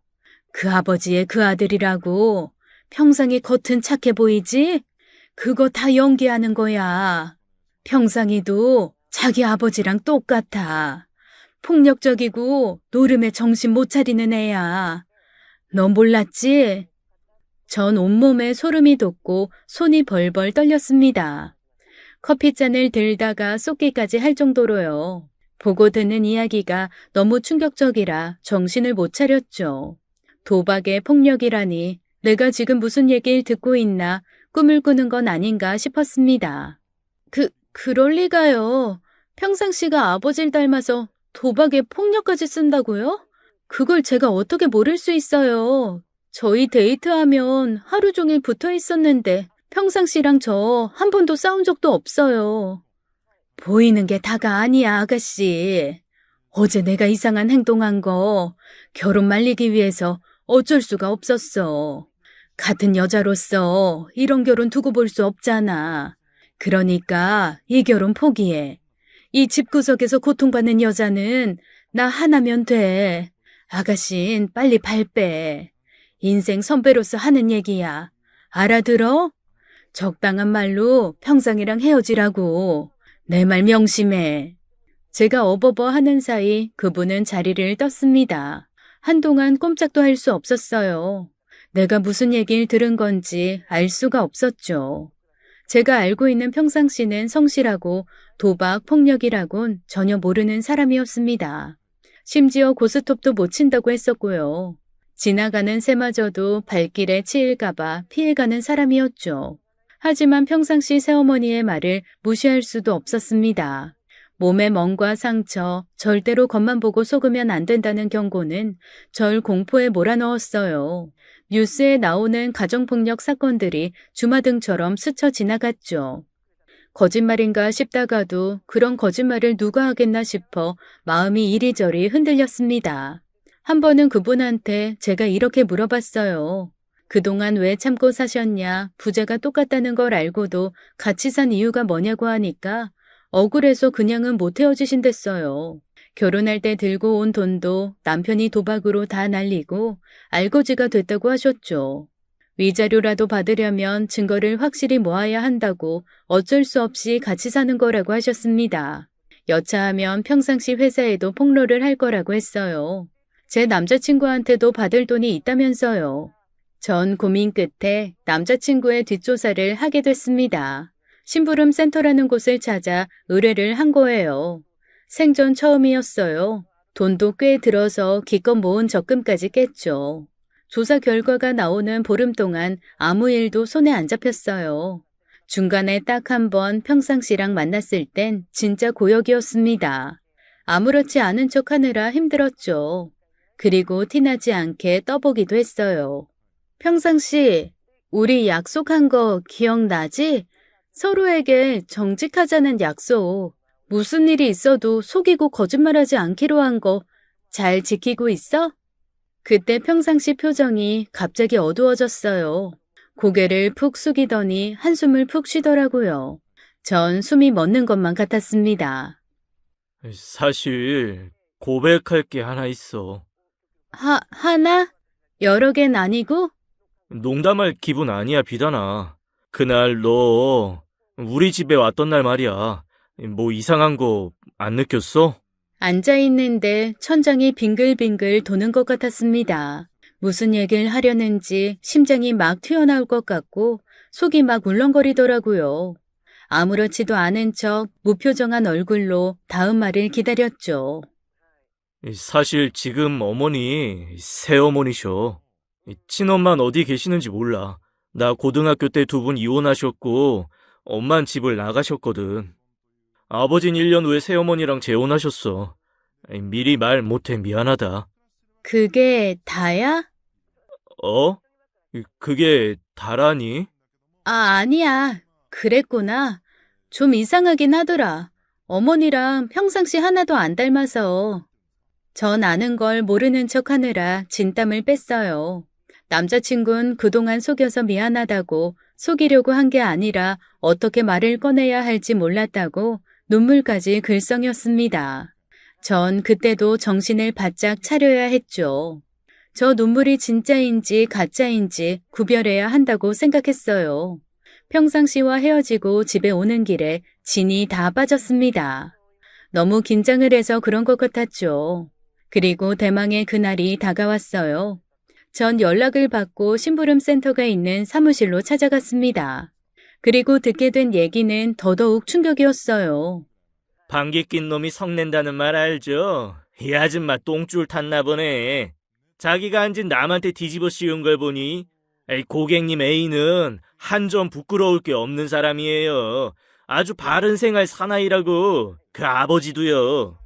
Speaker 1: 그 아버지의 그 아들이라고 평상이 겉은 착해 보이지? 그거 다 연기하는 거야. 평상이도 자기 아버지랑 똑같아. 폭력적이고 노름에 정신 못 차리는 애야. 너 몰랐지? 전 온몸에 소름이 돋고 손이 벌벌 떨렸습니다. 커피잔을 들다가 쏟기까지 할 정도로요. 보고 듣는 이야기가 너무 충격적이라 정신을 못 차렸죠. 도박의 폭력이라니 내가 지금 무슨 얘기를 듣고 있나 꿈을 꾸는 건 아닌가 싶었습니다. 그럴 리가요. 평상시가 아버지를 닮아서 도박에 폭력까지 쓴다고요? 그걸 제가 어떻게 모를 수 있어요. 저희 데이트하면 하루 종일 붙어 있었는데 평상시랑 저 한 번도 싸운 적도 없어요. 보이는 게 다가 아니야, 아가씨. 어제 내가 이상한 행동한 거 결혼 말리기 위해서 어쩔 수가 없었어. 같은 여자로서 이런 결혼 두고 볼 수 없잖아. 그러니까 이 결혼 포기해. 이 집구석에서 고통받는 여자는 나 하나면 돼. 아가씨는 빨리 발 빼. 인생 선배로서 하는 얘기야. 알아들어? 적당한 말로 평상이랑 헤어지라고. 내 말 명심해. 제가 어버버 하는 사이 그분은 자리를 떴습니다. 한동안 꼼짝도 할 수 없었어요. 내가 무슨 얘기를 들은 건지 알 수가 없었죠. 제가 알고 있는 평상시는 성실하고 도박, 폭력이라곤 전혀 모르는 사람이었습니다. 심지어 고스톱도 못 친다고 했었고요. 지나가는 새마저도 발길에 치일까봐 피해가는 사람이었죠. 하지만 평상시 새어머니의 말을 무시할 수도 없었습니다. 몸의 멍과 상처, 절대로 겉만 보고 속으면 안 된다는 경고는 절 공포에 몰아넣었어요. 뉴스에 나오는 가정폭력 사건들이 주마등처럼 스쳐 지나갔죠. 거짓말인가 싶다가도 그런 거짓말을 누가 하겠나 싶어 마음이 이리저리 흔들렸습니다. 한 번은 그분한테 제가 이렇게 물어봤어요. 그동안 왜 참고 사셨냐? 부자가 똑같다는 걸 알고도 같이 산 이유가 뭐냐고 하니까 억울해서 그냥은 못 헤어지신댔어요. 결혼할 때 들고 온 돈도 남편이 도박으로 다 날리고 알거지가 됐다고 하셨죠. 위자료라도 받으려면 증거를 확실히 모아야 한다고 어쩔 수 없이 같이 사는 거라고 하셨습니다. 여차하면 평상시 회사에도 폭로를 할 거라고 했어요. 제 남자친구한테도 받을 돈이 있다면서요. 전 고민 끝에 남자친구의 뒷조사를 하게 됐습니다. 심부름 센터라는 곳을 찾아 의뢰를 한 거예요. 생전 처음이었어요. 돈도 꽤 들어서 기껏 모은 적금까지 깼죠. 조사 결과가 나오는 보름 동안 아무 일도 손에 안 잡혔어요. 중간에 딱 한 번 평상시랑 만났을 땐 진짜 고역이었습니다. 아무렇지 않은 척 하느라 힘들었죠. 그리고 티나지 않게 떠보기도 했어요. 평상시, 우리 약속한 거 기억나지? 서로에게 정직하자는 약속. 무슨 일이 있어도 속이고 거짓말하지 않기로 한 거 잘 지키고 있어? 그때 평상시 표정이 갑자기 어두워졌어요. 고개를 푹 숙이더니 한숨을 푹 쉬더라고요. 전 숨이 멎는 것만 같았습니다.
Speaker 2: 사실 고백할 게 하나 있어.
Speaker 1: 하나? 여러 개는 아니고?
Speaker 2: 농담할 기분 아니야, 비단아. 그날 너 우리 집에 왔던 날 말이야. 뭐 이상한 거 안 느꼈어?
Speaker 1: 앉아있는데 천장이 빙글빙글 도는 것 같았습니다. 무슨 얘기를 하려는지 심장이 막 튀어나올 것 같고 속이 막 울렁거리더라고요. 아무렇지도 않은 척 무표정한 얼굴로 다음 말을 기다렸죠.
Speaker 2: 사실 지금 어머니 새어머니셔. 친엄마는 어디 계시는지 몰라. 나 고등학교 때 두 분 이혼하셨고 엄만 집을 나가셨거든. 아버진 1년 후에 새어머니랑 재혼하셨어. 미리 말 못해 미안하다.
Speaker 1: 그게 다야?
Speaker 2: 어? 그게 다라니?
Speaker 1: 아니야. 그랬구나. 좀 이상하긴 하더라. 어머니랑 평상시 하나도 안 닮아서. 전 아는 걸 모르는 척 하느라 진땀을 뺐어요. 남자친구는 그동안 속여서 미안하다고 속이려고 한 게 아니라 어떻게 말을 꺼내야 할지 몰랐다고 눈물까지 글썽였습니다. 전 그때도 정신을 바짝 차려야 했죠. 저 눈물이 진짜인지 가짜인지 구별해야 한다고 생각했어요. 평상시와 헤어지고 집에 오는 길에 진이 다 빠졌습니다. 너무 긴장을 해서 그런 것 같았죠. 그리고 대망의 그날이 다가왔어요. 전 연락을 받고 심부름센터가 있는 사무실로 찾아갔습니다. 그리고 듣게 된 얘기는 더더욱 충격이었어요.
Speaker 2: 방귀 낀 놈이 성낸다는 말 알죠? 이 아줌마 똥줄 탔나 보네. 자기가 앉은 남한테 뒤집어 씌운 걸 보니 고객님 A는 한 점 부끄러울 게 없는 사람이에요. 아주 바른 생활 사나이라고. 그 아버지도요.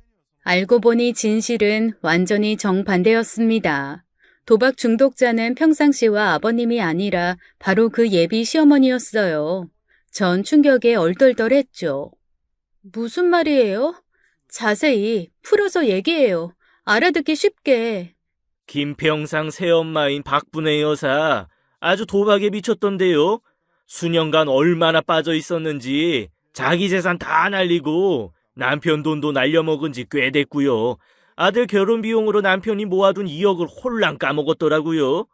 Speaker 1: 알고 보니 진실은 완전히 정반대였습니다. 도박 중독자는 평상시와 아버님이 아니라 바로 그 예비 시어머니였어요. 전 충격에 얼떨떨했죠. 무슨 말이에요? 자세히 풀어서 얘기해요. 알아듣기 쉽게.
Speaker 2: 김평상 새엄마인 박분혜 여사 아주 도박에 미쳤던데요. 수년간 얼마나 빠져 있었는지 자기 재산 다 날리고 남편 돈도 날려먹은 지 꽤 됐고요. 아들 결혼 비용으로 남편이 모아둔 2억을 홀랑 까먹었더라고요.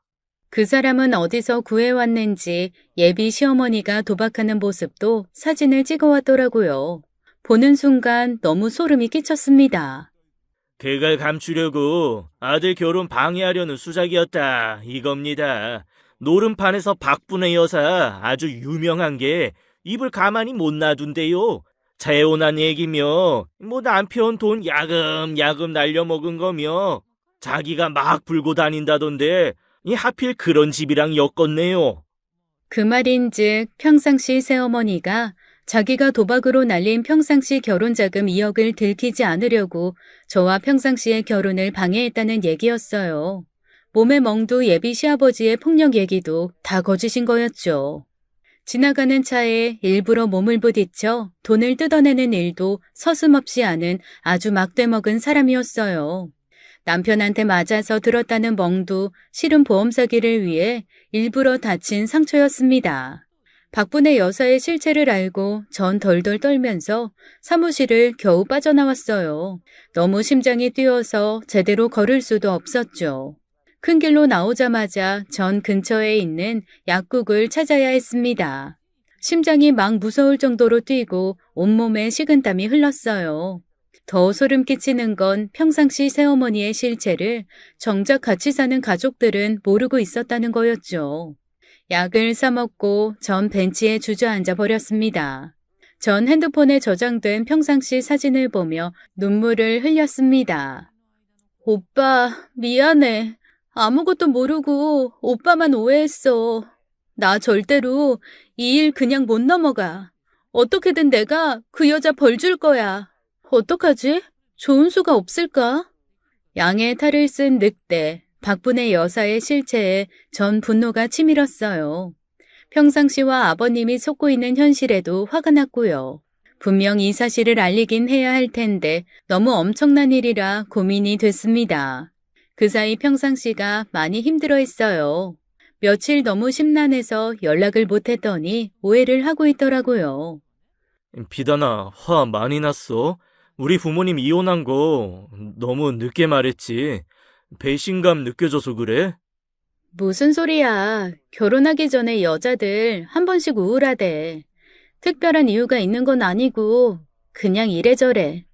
Speaker 1: 그 사람은 어디서 구해왔는지 예비 시어머니가 도박하는 모습도 사진을 찍어왔더라고요. 보는 순간 너무 소름이 끼쳤습니다.
Speaker 2: 그걸 감추려고 아들 결혼 방해하려는 수작이었다 이겁니다. 노름판에서 박분혜 여사 아주 유명한 게 입을 가만히 못 놔둔대요. 재혼한 얘기며 뭐 남편 돈 야금야금 날려먹은 거며 자기가 막 불고 다닌다던데 하필 그런 집이랑 엮었네요.
Speaker 1: 그 말인즉 평상시 새어머니가 자기가 도박으로 날린 평상시 결혼자금 2억을 들키지 않으려고 저와 평상시의 결혼을 방해했다는 얘기였어요. 몸의 멍도 예비 시아버지의 폭력 얘기도 다 거짓인 거였죠. 지나가는 차에 일부러 몸을 부딪혀 돈을 뜯어내는 일도 서슴없이 하는 아주 막대먹은 사람이었어요. 남편한테 맞아서 들었다는 멍도 실은 보험 사기를 위해 일부러 다친 상처였습니다. 박분의 여사의 실체를 알고 전 덜덜 떨면서 사무실을 겨우 빠져나왔어요. 너무 심장이 뛰어서 제대로 걸을 수도 없었죠. 큰 길로 나오자마자 전 근처에 있는 약국을 찾아야 했습니다. 심장이 막 무서울 정도로 뛰고 온몸에 식은땀이 흘렀어요. 더 소름 끼치는 건 평상시 새어머니의 실체를 정작 같이 사는 가족들은 모르고 있었다는 거였죠. 약을 사먹고 전 벤치에 주저앉아 버렸습니다. 전 핸드폰에 저장된 평상시 사진을 보며 눈물을 흘렸습니다. 오빠, 미안해. 아무것도 모르고 오빠만 오해했어. 나 절대로 이 일 그냥 못 넘어가. 어떻게든 내가 그 여자 벌 줄 거야. 어떡하지? 좋은 수가 없을까? 양의 탈을 쓴 늑대, 박분의 여사의 실체에 전 분노가 치밀었어요. 평상시와 아버님이 속고 있는 현실에도 화가 났고요. 분명 이 사실을 알리긴 해야 할 텐데 너무 엄청난 일이라 고민이 됐습니다. 그 사이 평상시가 많이 힘들어했어요. 며칠 너무 심란해서 연락을 못했더니 오해를 하고 있더라고요.
Speaker 2: 비단아, 화 많이 났어? 우리 부모님 이혼한 거 너무 늦게 말했지. 배신감 느껴져서 그래?
Speaker 1: 무슨 소리야. 결혼하기 전에 여자들 한 번씩 우울하대. 특별한 이유가 있는 건 아니고 그냥 이래저래.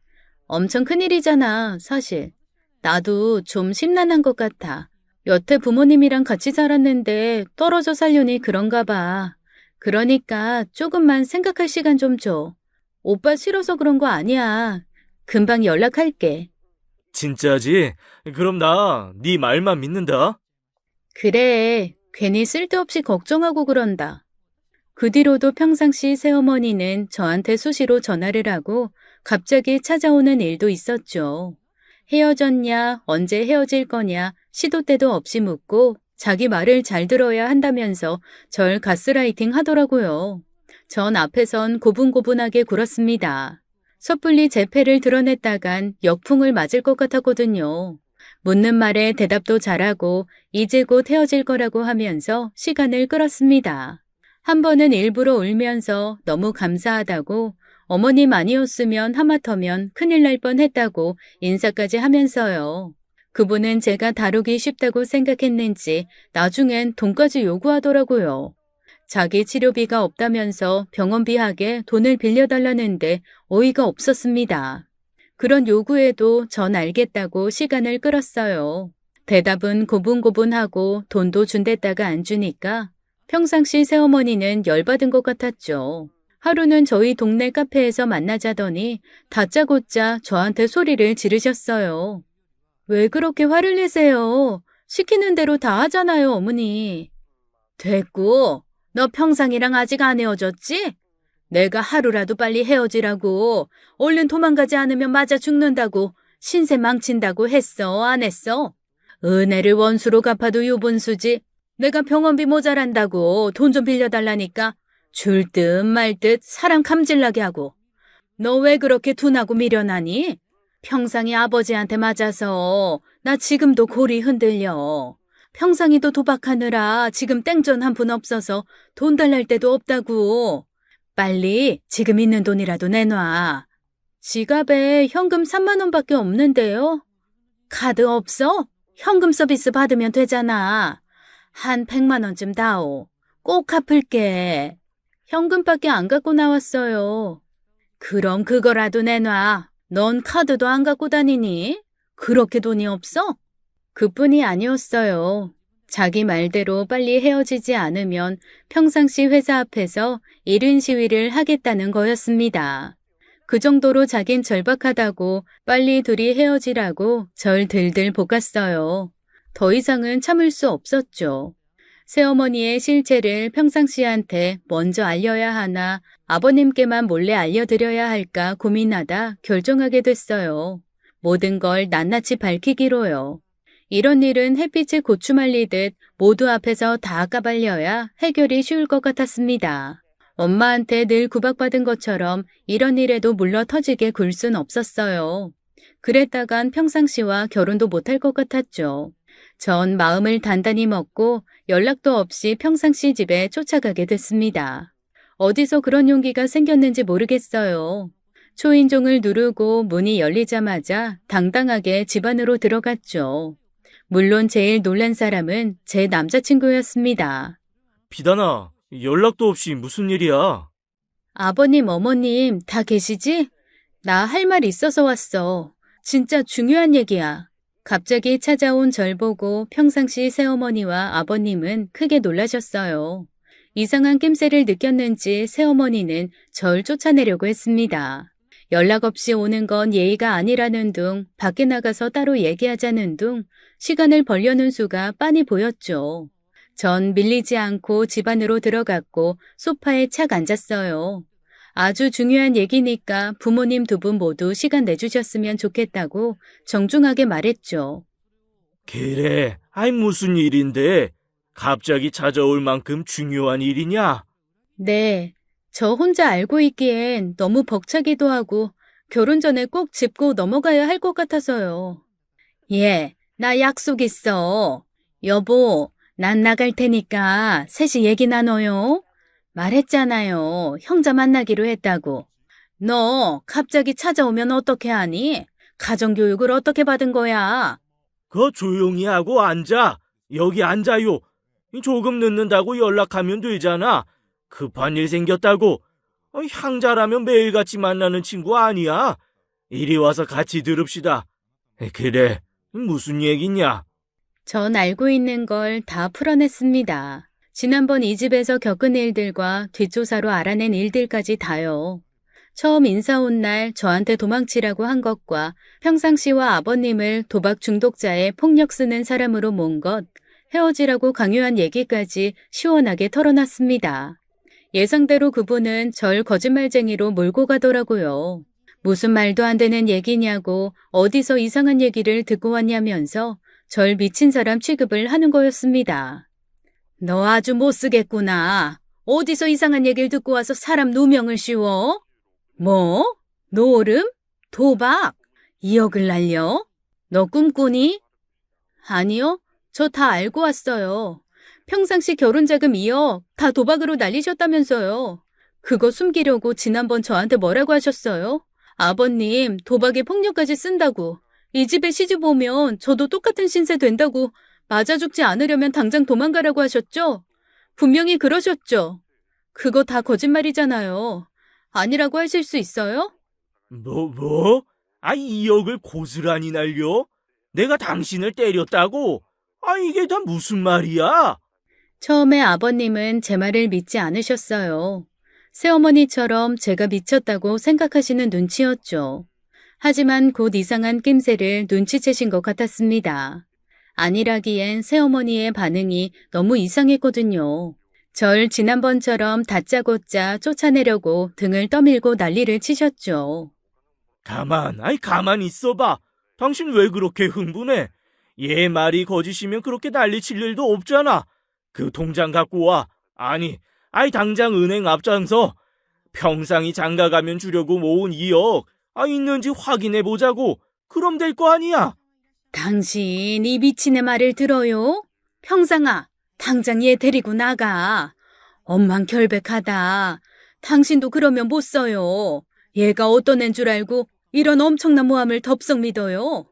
Speaker 1: 엄청 큰일이잖아, 사실. 나도 좀 심란한 것 같아. 여태 부모님이랑 같이 살았는데 떨어져 살려니 그런가 봐. 그러니까 조금만 생각할 시간 좀 줘. 오빠 싫어서 그런 거 아니야. 금방 연락할게.
Speaker 2: 진짜지? 그럼 나 네 말만 믿는다.
Speaker 1: 그래, 괜히 쓸데없이 걱정하고 그런다. 그 뒤로도 평상시 새어머니는 저한테 수시로 전화를 하고 갑자기 찾아오는 일도 있었죠. 헤어졌냐, 언제 헤어질 거냐, 시도 때도 없이 묻고 자기 말을 잘 들어야 한다면서 절 가스라이팅 하더라고요. 전 앞에선 고분고분하게 굴었습니다. 섣불리 제 패를 드러냈다간 역풍을 맞을 것 같았거든요. 묻는 말에 대답도 잘하고 이제 곧 헤어질 거라고 하면서 시간을 끌었습니다. 한 번은 일부러 울면서 너무 감사하다고 어머님 아니었으면 하마터면 큰일 날 뻔했다고 인사까지 하면서요. 그분은 제가 다루기 쉽다고 생각했는지 나중엔 돈까지 요구하더라고요. 자기 치료비가 없다면서 병원비하게 돈을 빌려달라는데 어이가 없었습니다. 그런 요구에도 전 알겠다고 시간을 끌었어요. 대답은 고분고분하고 돈도 준댔다가 안 주니까 평상시 새어머니는 열받은 것 같았죠. 하루는 저희 동네 카페에서 만나자더니 다짜고짜 저한테 소리를 지르셨어요. 왜 그렇게 화를 내세요? 시키는 대로 다 하잖아요, 어머니. 됐고, 너 평상이랑 아직 안 헤어졌지? 내가 하루라도 빨리 헤어지라고, 얼른 도망가지 않으면 맞아 죽는다고, 신세 망친다고 했어, 안 했어? 은혜를 원수로 갚아도 유분수지. 내가 병원비 모자란다고 돈 좀 빌려달라니까 줄 듯 말 듯 사람 감질나게 하고. 너 왜 그렇게 둔하고 미련하니? 평상이 아버지한테 맞아서 나 지금도 골이 흔들려. 평상이도 도박하느라 지금 땡전 한 푼 없어서 돈 달랄 데도 없다고. 빨리 지금 있는 돈이라도 내놔. 지갑에 현금 3만 원밖에 없는데요. 카드 없어? 현금 서비스 받으면 되잖아. 한 100만 원쯤 다오. 꼭 갚을게. 현금밖에 안 갖고 나왔어요. 그럼 그거라도 내놔. 넌 카드도 안 갖고 다니니? 그렇게 돈이 없어? 그뿐이 아니었어요. 자기 말대로 빨리 헤어지지 않으면 평상시 회사 앞에서 이른 시위를 하겠다는 거였습니다. 그 정도로 자긴 절박하다고 빨리 둘이 헤어지라고 절 들들 볶았어요. 더 이상은 참을 수 없었죠. 새어머니의 실체를 평상시한테 먼저 알려야 하나 아버님께만 몰래 알려드려야 할까 고민하다 결정하게 됐어요. 모든 걸 낱낱이 밝히기로요. 이런 일은 햇빛에 고추 말리듯 모두 앞에서 다 까발려야 해결이 쉬울 것 같았습니다. 엄마한테 늘 구박받은 것처럼 이런 일에도 물러 터지게 굴 순 없었어요. 그랬다간 평상시와 결혼도 못할 것 같았죠. 전 마음을 단단히 먹고 연락도 없이 평상시 집에 쫓아가게 됐습니다. 어디서 그런 용기가 생겼는지 모르겠어요. 초인종을 누르고 문이 열리자마자 당당하게 집 안으로 들어갔죠. 물론 제일 놀란 사람은 제 남자친구였습니다.
Speaker 2: 비단아, 연락도 없이 무슨 일이야?
Speaker 1: 아버님, 어머님 다 계시지? 나 할 말 있어서 왔어. 진짜 중요한 얘기야. 갑자기 찾아온 절 보고 평상시 새어머니와 아버님은 크게 놀라셨어요. 이상한 낌새를 느꼈는지 새어머니는 절 쫓아내려고 했습니다. 연락 없이 오는 건 예의가 아니라는 둥, 밖에 나가서 따로 얘기하자는 둥, 시간을 벌려는 수가 빤히 보였죠. 전 밀리지 않고 집 안으로 들어갔고 소파에 착 앉았어요. 아주 중요한 얘기니까 부모님 두 분 모두 시간 내주셨으면 좋겠다고 정중하게 말했죠.
Speaker 2: 그래, 아이 무슨 일인데? 갑자기 찾아올 만큼 중요한 일이냐?
Speaker 1: 네, 저 혼자 알고 있기엔 너무 벅차기도 하고 결혼 전에 꼭 짚고 넘어가야 할 것 같아서요. 예, 나 약속 있어. 여보, 난 나갈 테니까 셋이 얘기 나눠요. 말했잖아요. 형자 만나기로 했다고. 너 갑자기 찾아오면 어떻게 하니? 가정교육을 어떻게 받은 거야?
Speaker 2: 그거 조용히 하고 앉아. 여기 앉아요. 조금 늦는다고 연락하면 되잖아. 급한 일 생겼다고. 향자라면 매일같이 만나는 친구 아니야. 이리 와서 같이 들읍시다. 그래, 무슨 얘기냐?
Speaker 1: 전 알고 있는 걸 다 풀어냈습니다. 지난번 이 집에서 겪은 일들과 뒷조사로 알아낸 일들까지 다요. 처음 인사 온 날 저한테 도망치라고 한 것과 평상시와 아버님을 도박 중독자의 폭력 쓰는 사람으로 몬 것, 헤어지라고 강요한 얘기까지 시원하게 털어놨습니다. 예상대로 그분은 절 거짓말쟁이로 몰고 가더라고요. 무슨 말도 안 되는 얘기냐고 어디서 이상한 얘기를 듣고 왔냐면서 절 미친 사람 취급을 하는 거였습니다. 너 아주 못 쓰겠구나. 어디서 이상한 얘기를 듣고 와서 사람 누명을 씌워? 뭐? 노름? 도박? 2억을 날려? 너 꿈꾸니? 아니요. 저 다 알고 왔어요. 평상시 결혼자금 2억 다 도박으로 날리셨다면서요. 그거 숨기려고 지난번 저한테 뭐라고 하셨어요? 아버님 도박에 폭력까지 쓴다고. 이 집에 시집 오면 저도 똑같은 신세 된다고 맞아 죽지 않으려면 당장 도망가라고 하셨죠? 분명히 그러셨죠? 그거 다 거짓말이잖아요. 아니라고 하실 수 있어요?
Speaker 2: 뭐? 2억을 고스란히 날려? 내가 당신을 때렸다고? 이게 다 무슨 말이야?
Speaker 1: 처음에 아버님은 제 말을 믿지 않으셨어요. 새어머니처럼 제가 미쳤다고 생각하시는 눈치였죠. 하지만 곧 이상한 낌새를 눈치채신 것 같았습니다. 아니라기엔 새어머니의 반응이 너무 이상했거든요. 절 지난번처럼 다짜고짜 쫓아내려고 등을 떠밀고 난리를 치셨죠.
Speaker 2: 가만 있어봐. 당신 왜 그렇게 흥분해? 얘 말이 거짓이면 그렇게 난리칠 일도 없잖아. 그 통장 갖고 와. 당장 은행 앞장서. 평상이 장가가면 주려고 모은 2억. 있는지 확인해 보자고. 그럼 될 거 아니야.
Speaker 1: 당신 이 미친의 말을 들어요? 평상아, 당장 얘 데리고 나가. 엄만 결백하다. 당신도 그러면 못 써요. 얘가 어떤 앤 줄 알고 이런 엄청난 모함을 덥석 믿어요.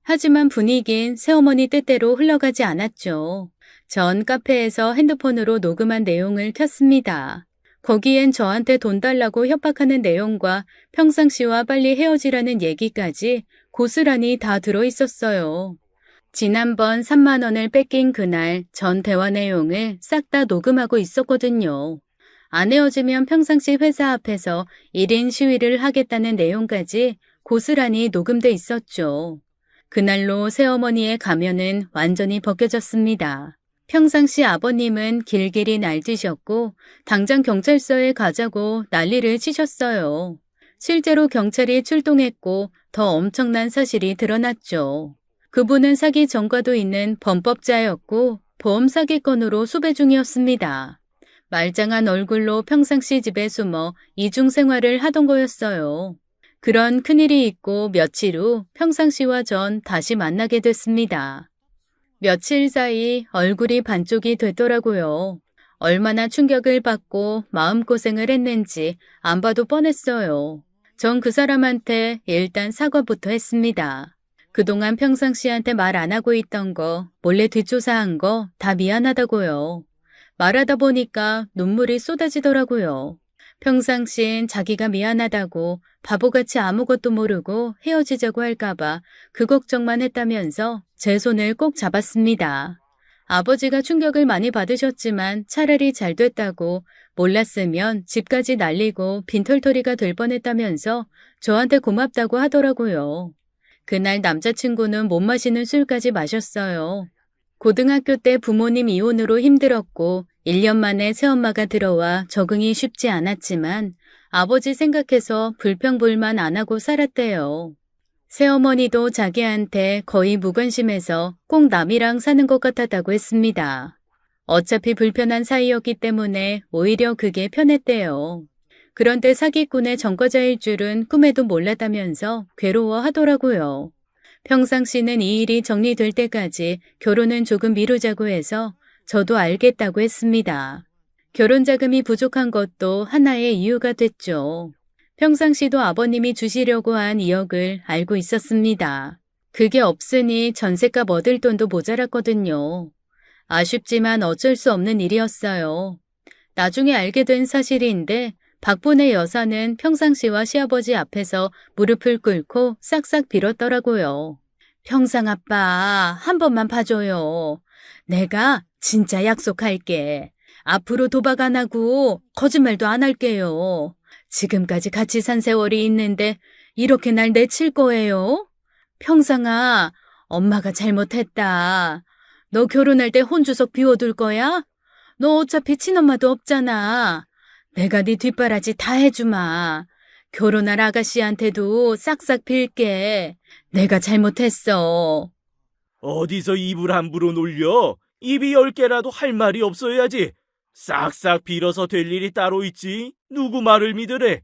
Speaker 1: 하지만 분위긴 새어머니 뜻대로 흘러가지 않았죠. 전 카페에서 핸드폰으로 녹음한 내용을 켰습니다. 거기엔 저한테 돈 달라고 협박하는 내용과 평상시와 빨리 헤어지라는 얘기까지 고스란히 다 들어있었어요. 지난번 3만 원을 뺏긴 그날 전 대화 내용을 싹 다 녹음하고 있었거든요. 안 헤어지면 평상시 회사 앞에서 1인 시위를 하겠다는 내용까지 고스란히 녹음돼 있었죠. 그날로 새어머니의 가면은 완전히 벗겨졌습니다. 평상시 아버님은 길길이 날뛰셨고 당장 경찰서에 가자고 난리를 치셨어요. 실제로 경찰이 출동했고 더 엄청난 사실이 드러났죠. 그분은 사기 전과도 있는 범법자였고 보험 사기건으로 수배 중이었습니다. 말짱한 얼굴로 평상시 집에 숨어 이중 생활을 하던 거였어요. 그런 큰일이 있고 며칠 후 평상시와 전 다시 만나게 됐습니다. 며칠 사이 얼굴이 반쪽이 됐더라고요. 얼마나 충격을 받고 마음고생을 했는지 안 봐도 뻔했어요. 전 그 사람한테 일단 사과부터 했습니다. 그동안 평상시한테 말 안 하고 있던 거, 몰래 뒷조사한 거 다 미안하다고요. 말하다 보니까 눈물이 쏟아지더라고요. 평상시엔 자기가 미안하다고 바보같이 아무것도 모르고 헤어지자고 할까봐 그 걱정만 했다면서 제 손을 꼭 잡았습니다. 아버지가 충격을 많이 받으셨지만 차라리 잘 됐다고 몰랐으면 집까지 날리고 빈털터리가 될 뻔했다면서 저한테 고맙다고 하더라고요. 그날 남자친구는 못 마시는 술까지 마셨어요. 고등학교 때 부모님 이혼으로 힘들었고 1년 만에 새엄마가 들어와 적응이 쉽지 않았지만 아버지 생각해서 불평불만 안 하고 살았대요. 새어머니도 자기한테 거의 무관심해서 꼭 남이랑 사는 것 같았다고 했습니다. 어차피 불편한 사이였기 때문에 오히려 그게 편했대요. 그런데 사기꾼의 전과자일 줄은 꿈에도 몰랐다면서 괴로워하더라고요. 평상시는 이 일이 정리될 때까지 결혼은 조금 미루자고 해서 저도 알겠다고 했습니다. 결혼 자금이 부족한 것도 하나의 이유가 됐죠. 평상시도 아버님이 주시려고 한 2억을 알고 있었습니다. 그게 없으니 전셋값 얻을 돈도 모자랐거든요. 아쉽지만 어쩔 수 없는 일이었어요. 나중에 알게 된 사실인데 박분의 여사는 평상시와 시아버지 앞에서 무릎을 꿇고 싹싹 빌었더라고요. 평상 아빠 한 번만 봐줘요. 내가 진짜 약속할게. 앞으로 도박 안 하고 거짓말도 안 할게요. 지금까지 같이 산 세월이 있는데 이렇게 날 내칠 거예요? 평상아, 엄마가 잘못했다. 너 결혼할 때 혼주석 비워둘 거야? 너 어차피 친엄마도 없잖아. 내가 네 뒷바라지 다 해주마. 결혼할 아가씨한테도 싹싹 빌게. 내가 잘못했어.
Speaker 2: 어디서 입을 함부로 놀려? 입이 10개라도 할 말이 없어야지. 싹싹 빌어서 될 일이 따로 있지. 누구 말을 믿으래?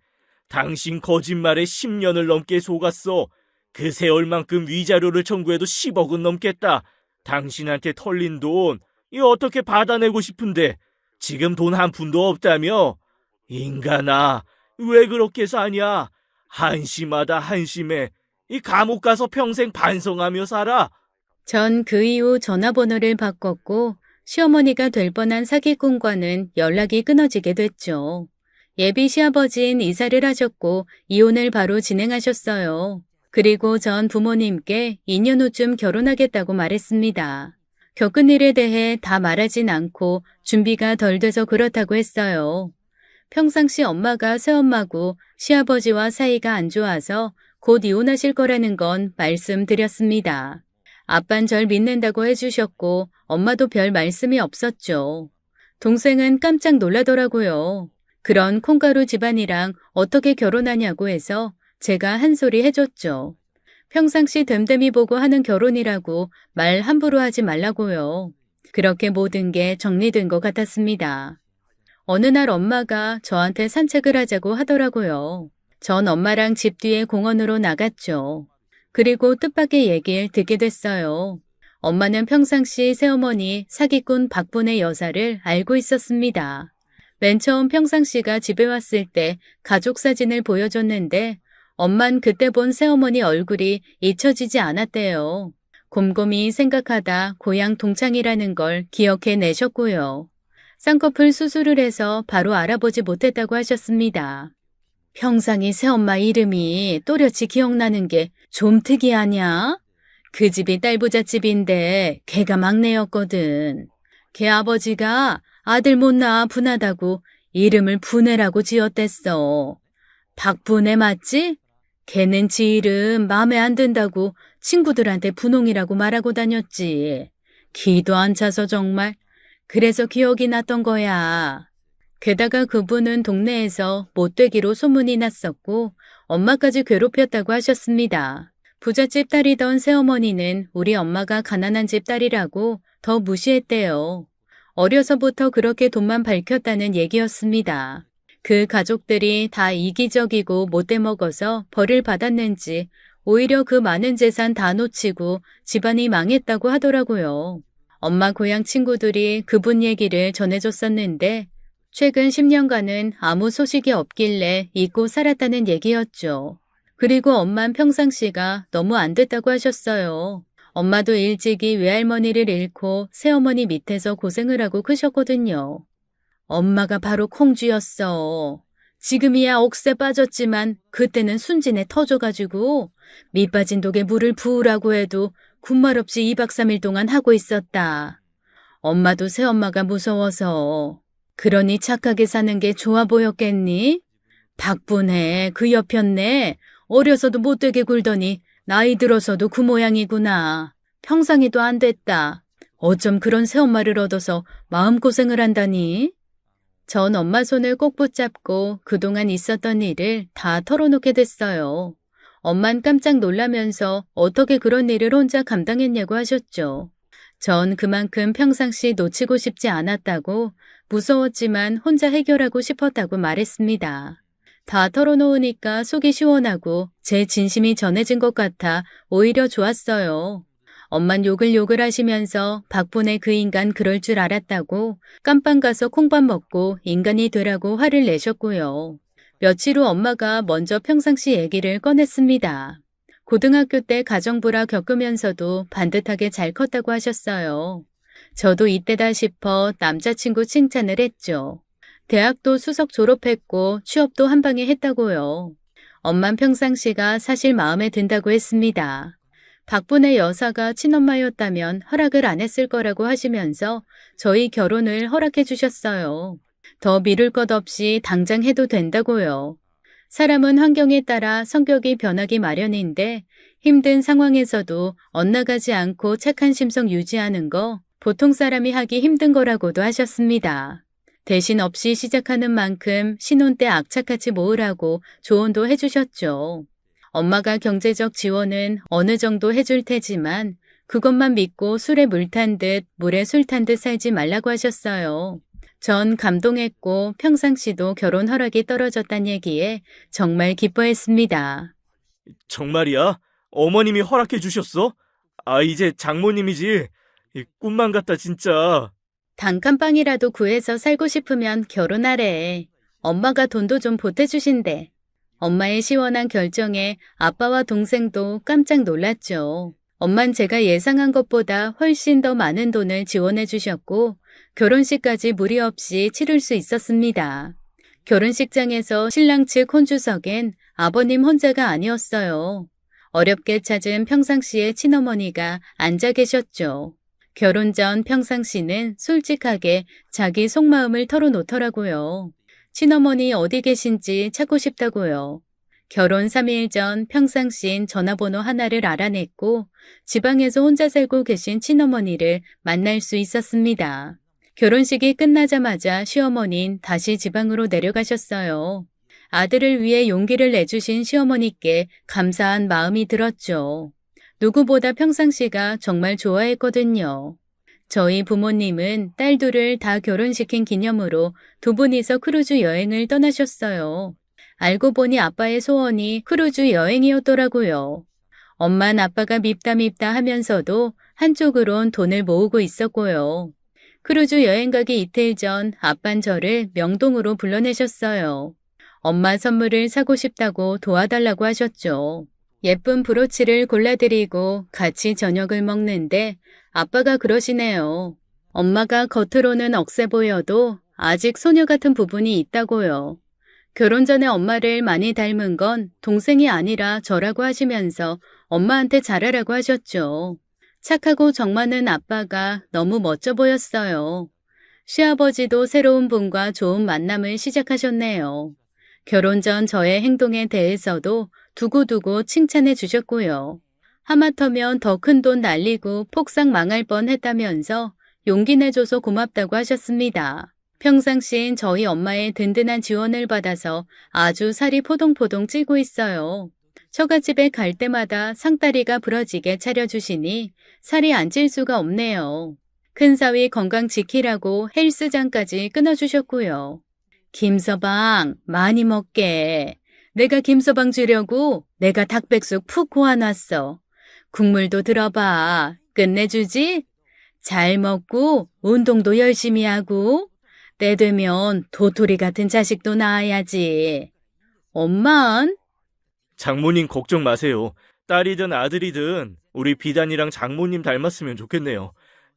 Speaker 2: 당신 거짓말에 10년을 넘게 속았어. 그 세월만큼 위자료를 청구해도 10억은 넘겠다. 당신한테 털린 돈, 이 어떻게 받아내고 싶은데 지금 돈 한 푼도 없다며? 인간아, 왜 그렇게 사냐? 한심하다 한심해. 이 감옥 가서 평생 반성하며 살아.
Speaker 1: 전 그 이후 전화번호를 바꿨고 시어머니가 될 뻔한 사기꾼과는 연락이 끊어지게 됐죠. 예비 시아버지인 이사를 하셨고 이혼을 바로 진행하셨어요. 그리고 전 부모님께 2년 후쯤 결혼하겠다고 말했습니다. 겪은 일에 대해 다 말하진 않고 준비가 덜 돼서 그렇다고 했어요. 평상시 엄마가 새엄마고 시아버지와 사이가 안 좋아서 곧 이혼하실 거라는 건 말씀드렸습니다. 아빤 절 믿는다고 해주셨고 엄마도 별 말씀이 없었죠. 동생은 깜짝 놀라더라고요. 그런 콩가루 집안이랑 어떻게 결혼하냐고 해서 제가 한 소리 해줬죠. 평상시 됨됨이 보고 하는 결혼이라고 말 함부로 하지 말라고요. 그렇게 모든 게 정리된 것 같았습니다. 어느 날 엄마가 저한테 산책을 하자고 하더라고요. 전 엄마랑 집 뒤에 공원으로 나갔죠. 그리고 뜻밖의 얘기를 듣게 됐어요. 엄마는 평상시 새어머니 사기꾼 박분의 여사를 알고 있었습니다. 맨 처음 평상시가 집에 왔을 때 가족 사진을 보여줬는데 엄만 그때 본 새어머니 얼굴이 잊혀지지 않았대요. 곰곰이 생각하다 고향 동창이라는 걸 기억해 내셨고요. 쌍꺼풀 수술을 해서 바로 알아보지 못했다고 하셨습니다. 평상이 새엄마 이름이 또렷이 기억나는 게 좀 특이하냐? 그 집이 딸부잣집인데 걔가 막내였거든. 걔 아버지가 아들 못 낳아 분하다고 이름을 분해라고 지었댔어. 박분해 맞지? 걔는 지 이름 마음에 안 든다고 친구들한테 분홍이라고 말하고 다녔지. 기도 안 차서 정말. 그래서 기억이 났던 거야. 게다가 그분은 동네에서 못되기로 소문이 났었고 엄마까지 괴롭혔다고 하셨습니다. 부잣집 딸이던 새어머니는 우리 엄마가 가난한 집 딸이라고 더 무시했대요. 어려서부터 그렇게 돈만 밝혔다는 얘기였습니다. 그 가족들이 다 이기적이고 못돼 먹어서 벌을 받았는지 오히려 그 많은 재산 다 놓치고 집안이 망했다고 하더라고요. 엄마 고향 친구들이 그분 얘기를 전해줬었는데 최근 10년간은 아무 소식이 없길래 잊고 살았다는 얘기였죠. 그리고 엄만 평상시가 너무 안 됐다고 하셨어요. 엄마도 일찍이 외할머니를 잃고 새어머니 밑에서 고생을 하고 크셨거든요. 엄마가 바로 콩쥐였어. 지금이야 억새 빠졌지만 그때는 순진해 터져가지고 밑 빠진 독에 물을 부으라고 해도 군말 없이 2박 3일 동안 하고 있었다. 엄마도 새엄마가 무서워서. 그러니 착하게 사는 게 좋아 보였겠니? 박분해, 그 옆였네. 어려서도 못되게 굴더니 나이 들어서도 그 모양이구나. 평상이도 안 됐다. 어쩜 그런 새엄마를 얻어서 마음고생을 한다니? 전 엄마 손을 꼭 붙잡고 그동안 있었던 일을 다 털어놓게 됐어요. 엄만 깜짝 놀라면서 어떻게 그런 일을 혼자 감당했냐고 하셨죠. 전 그만큼 평상시 놓치고 싶지 않았다고 무서웠지만 혼자 해결하고 싶었다고 말했습니다. 다 털어놓으니까 속이 시원하고 제 진심이 전해진 것 같아 오히려 좋았어요. 엄만 욕을 하시면서 박분의 그 인간 그럴 줄 알았다고 깜빵 가서 콩밥 먹고 인간이 되라고 화를 내셨고요. 며칠 후 엄마가 먼저 평상시 얘기를 꺼냈습니다. 고등학교 때 가정불화 겪으면서도 반듯하게 잘 컸다고 하셨어요. 저도 이때다 싶어 남자친구 칭찬을 했죠. 대학도 수석 졸업했고 취업도 한 방에 했다고요. 엄만 평상시가 사실 마음에 든다고 했습니다. 박분의 여사가 친엄마였다면 허락을 안 했을 거라고 하시면서 저희 결혼을 허락해 주셨어요. 더 미룰 것 없이 당장 해도 된다고요. 사람은 환경에 따라 성격이 변하기 마련인데 힘든 상황에서도 엇나가지 않고 착한 심성 유지하는 거 보통 사람이 하기 힘든 거라고도 하셨습니다. 대신 없이 시작하는 만큼 신혼 때 악착같이 모으라고 조언도 해주셨죠. 엄마가 경제적 지원은 어느 정도 해줄 테지만 그것만 믿고 술에 물 탄 듯 물에 술 탄 듯 살지 말라고 하셨어요. 전 감동했고 평상시도 결혼 허락이 떨어졌단 얘기에 정말 기뻐했습니다.
Speaker 2: 정말이야? 어머님이 허락해 주셨어? 아, 이제 장모님이지. 꿈만 같다, 진짜.
Speaker 1: 단칸방이라도 구해서 살고 싶으면 결혼하래. 엄마가 돈도 좀 보태주신대. 엄마의 시원한 결정에 아빠와 동생도 깜짝 놀랐죠. 엄만 제가 예상한 것보다 훨씬 더 많은 돈을 지원해 주셨고 결혼식까지 무리 없이 치를 수 있었습니다. 결혼식장에서 신랑 측 혼주석엔 아버님 혼자가 아니었어요. 어렵게 찾은 평상시의 친어머니가 앉아 계셨죠. 결혼 전 평상시는 솔직하게 자기 속마음을 털어놓더라고요. 친어머니 어디 계신지 찾고 싶다고요. 결혼 3일 전 평상시인 전화번호 하나를 알아냈고 지방에서 혼자 살고 계신 친어머니를 만날 수 있었습니다. 결혼식이 끝나자마자 시어머니는 다시 지방으로 내려가셨어요. 아들을 위해 용기를 내주신 시어머니께 감사한 마음이 들었죠. 누구보다 평상시가 정말 좋아했거든요. 저희 부모님은 딸 둘을 다 결혼시킨 기념으로 두 분이서 크루즈 여행을 떠나셨어요. 알고 보니 아빠의 소원이 크루즈 여행이었더라고요. 엄만 아빠가 밉다 하면서도 한쪽으론 돈을 모으고 있었고요. 크루즈 여행 가기 이틀 전 아빤 저를 명동으로 불러내셨어요. 엄마 선물을 사고 싶다고 도와달라고 하셨죠. 예쁜 브로치를 골라드리고 같이 저녁을 먹는데 아빠가 그러시네요. 엄마가 겉으로는 억세 보여도 아직 소녀 같은 부분이 있다고요. 결혼 전에 엄마를 많이 닮은 건 동생이 아니라 저라고 하시면서 엄마한테 잘하라고 하셨죠. 착하고 정 많은 아빠가 너무 멋져 보였어요. 시아버지도 새로운 분과 좋은 만남을 시작하셨네요. 결혼 전 저의 행동에 대해서도 두고두고 칭찬해 주셨고요. 하마터면 더 큰 돈 날리고 폭삭 망할 뻔했다면서 용기 내줘서 고맙다고 하셨습니다. 평상시엔 저희 엄마의 든든한 지원을 받아서 아주 살이 포동포동 찌고 있어요. 처갓집에 갈 때마다 상다리가 부러지게 차려주시니 살이 안 찔 수가 없네요. 큰사위 건강 지키라고 헬스장까지 끊어주셨고요. 김서방 많이 먹게. 내가 김서방 주려고 내가 닭백숙 푹 고아놨어. 국물도 들어봐. 끝내주지? 잘 먹고 운동도 열심히 하고 때 되면 도토리 같은 자식도 낳아야지. 엄만?
Speaker 2: 장모님 걱정 마세요. 딸이든 아들이든 우리 비단이랑 장모님 닮았으면 좋겠네요.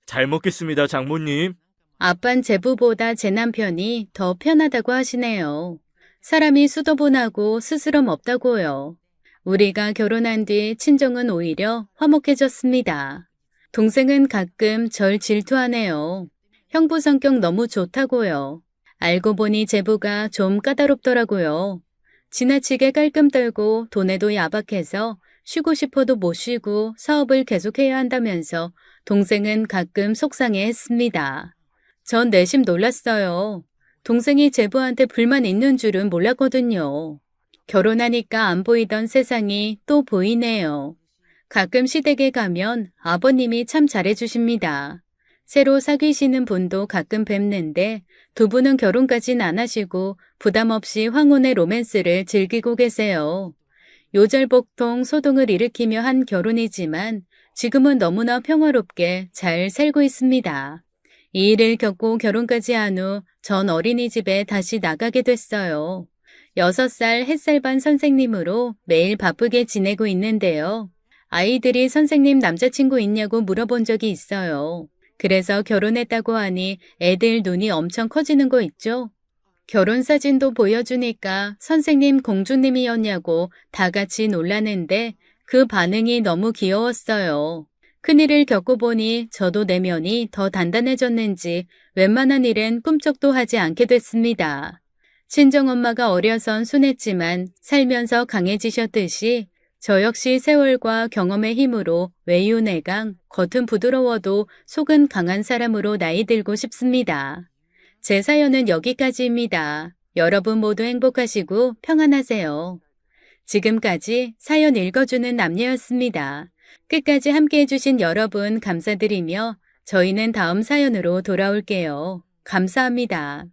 Speaker 2: 잘 먹겠습니다, 장모님.
Speaker 1: 아빤 제부보다 제 남편이 더 편하다고 하시네요. 사람이 수더분하고 스스럼 없다고요. 우리가 결혼한 뒤 친정은 오히려 화목해졌습니다. 동생은 가끔 절 질투하네요. 형부 성격 너무 좋다고요. 알고 보니 제부가 좀 까다롭더라고요. 지나치게 깔끔 떨고 돈에도 야박해서 쉬고 싶어도 못 쉬고 사업을 계속해야 한다면서 동생은 가끔 속상해했습니다. 전 내심 놀랐어요. 동생이 제부한테 불만 있는 줄은 몰랐거든요. 결혼하니까 안 보이던 세상이 또 보이네요. 가끔 시댁에 가면 아버님이 참 잘해주십니다. 새로 사귀시는 분도 가끔 뵙는데 두 분은 결혼까진 안 하시고 부담 없이 황혼의 로맨스를 즐기고 계세요. 요절복통 소동을 일으키며 한 결혼이지만 지금은 너무나 평화롭게 잘 살고 있습니다. 이 일을 겪고 결혼까지 한 후 전 어린이집에 다시 나가게 됐어요. 6살 햇살반 선생님으로 매일 바쁘게 지내고 있는데요. 아이들이 선생님 남자친구 있냐고 물어본 적이 있어요. 그래서 결혼했다고 하니 애들 눈이 엄청 커지는 거 있죠? 결혼 사진도 보여주니까 선생님 공주님이었냐고 다 같이 놀라는데 그 반응이 너무 귀여웠어요. 큰일을 겪고 보니 저도 내면이 더 단단해졌는지 웬만한 일엔 꿈쩍도 하지 않게 됐습니다. 친정엄마가 어려선 순했지만 살면서 강해지셨듯이 저 역시 세월과 경험의 힘으로 외유내강, 겉은 부드러워도 속은 강한 사람으로 나이 들고 싶습니다. 제 사연은 여기까지입니다. 여러분 모두 행복하시고 평안하세요. 지금까지 사연 읽어주는 남녀였습니다. 끝까지 함께 해주신 여러분 감사드리며 저희는 다음 사연으로 돌아올게요. 감사합니다.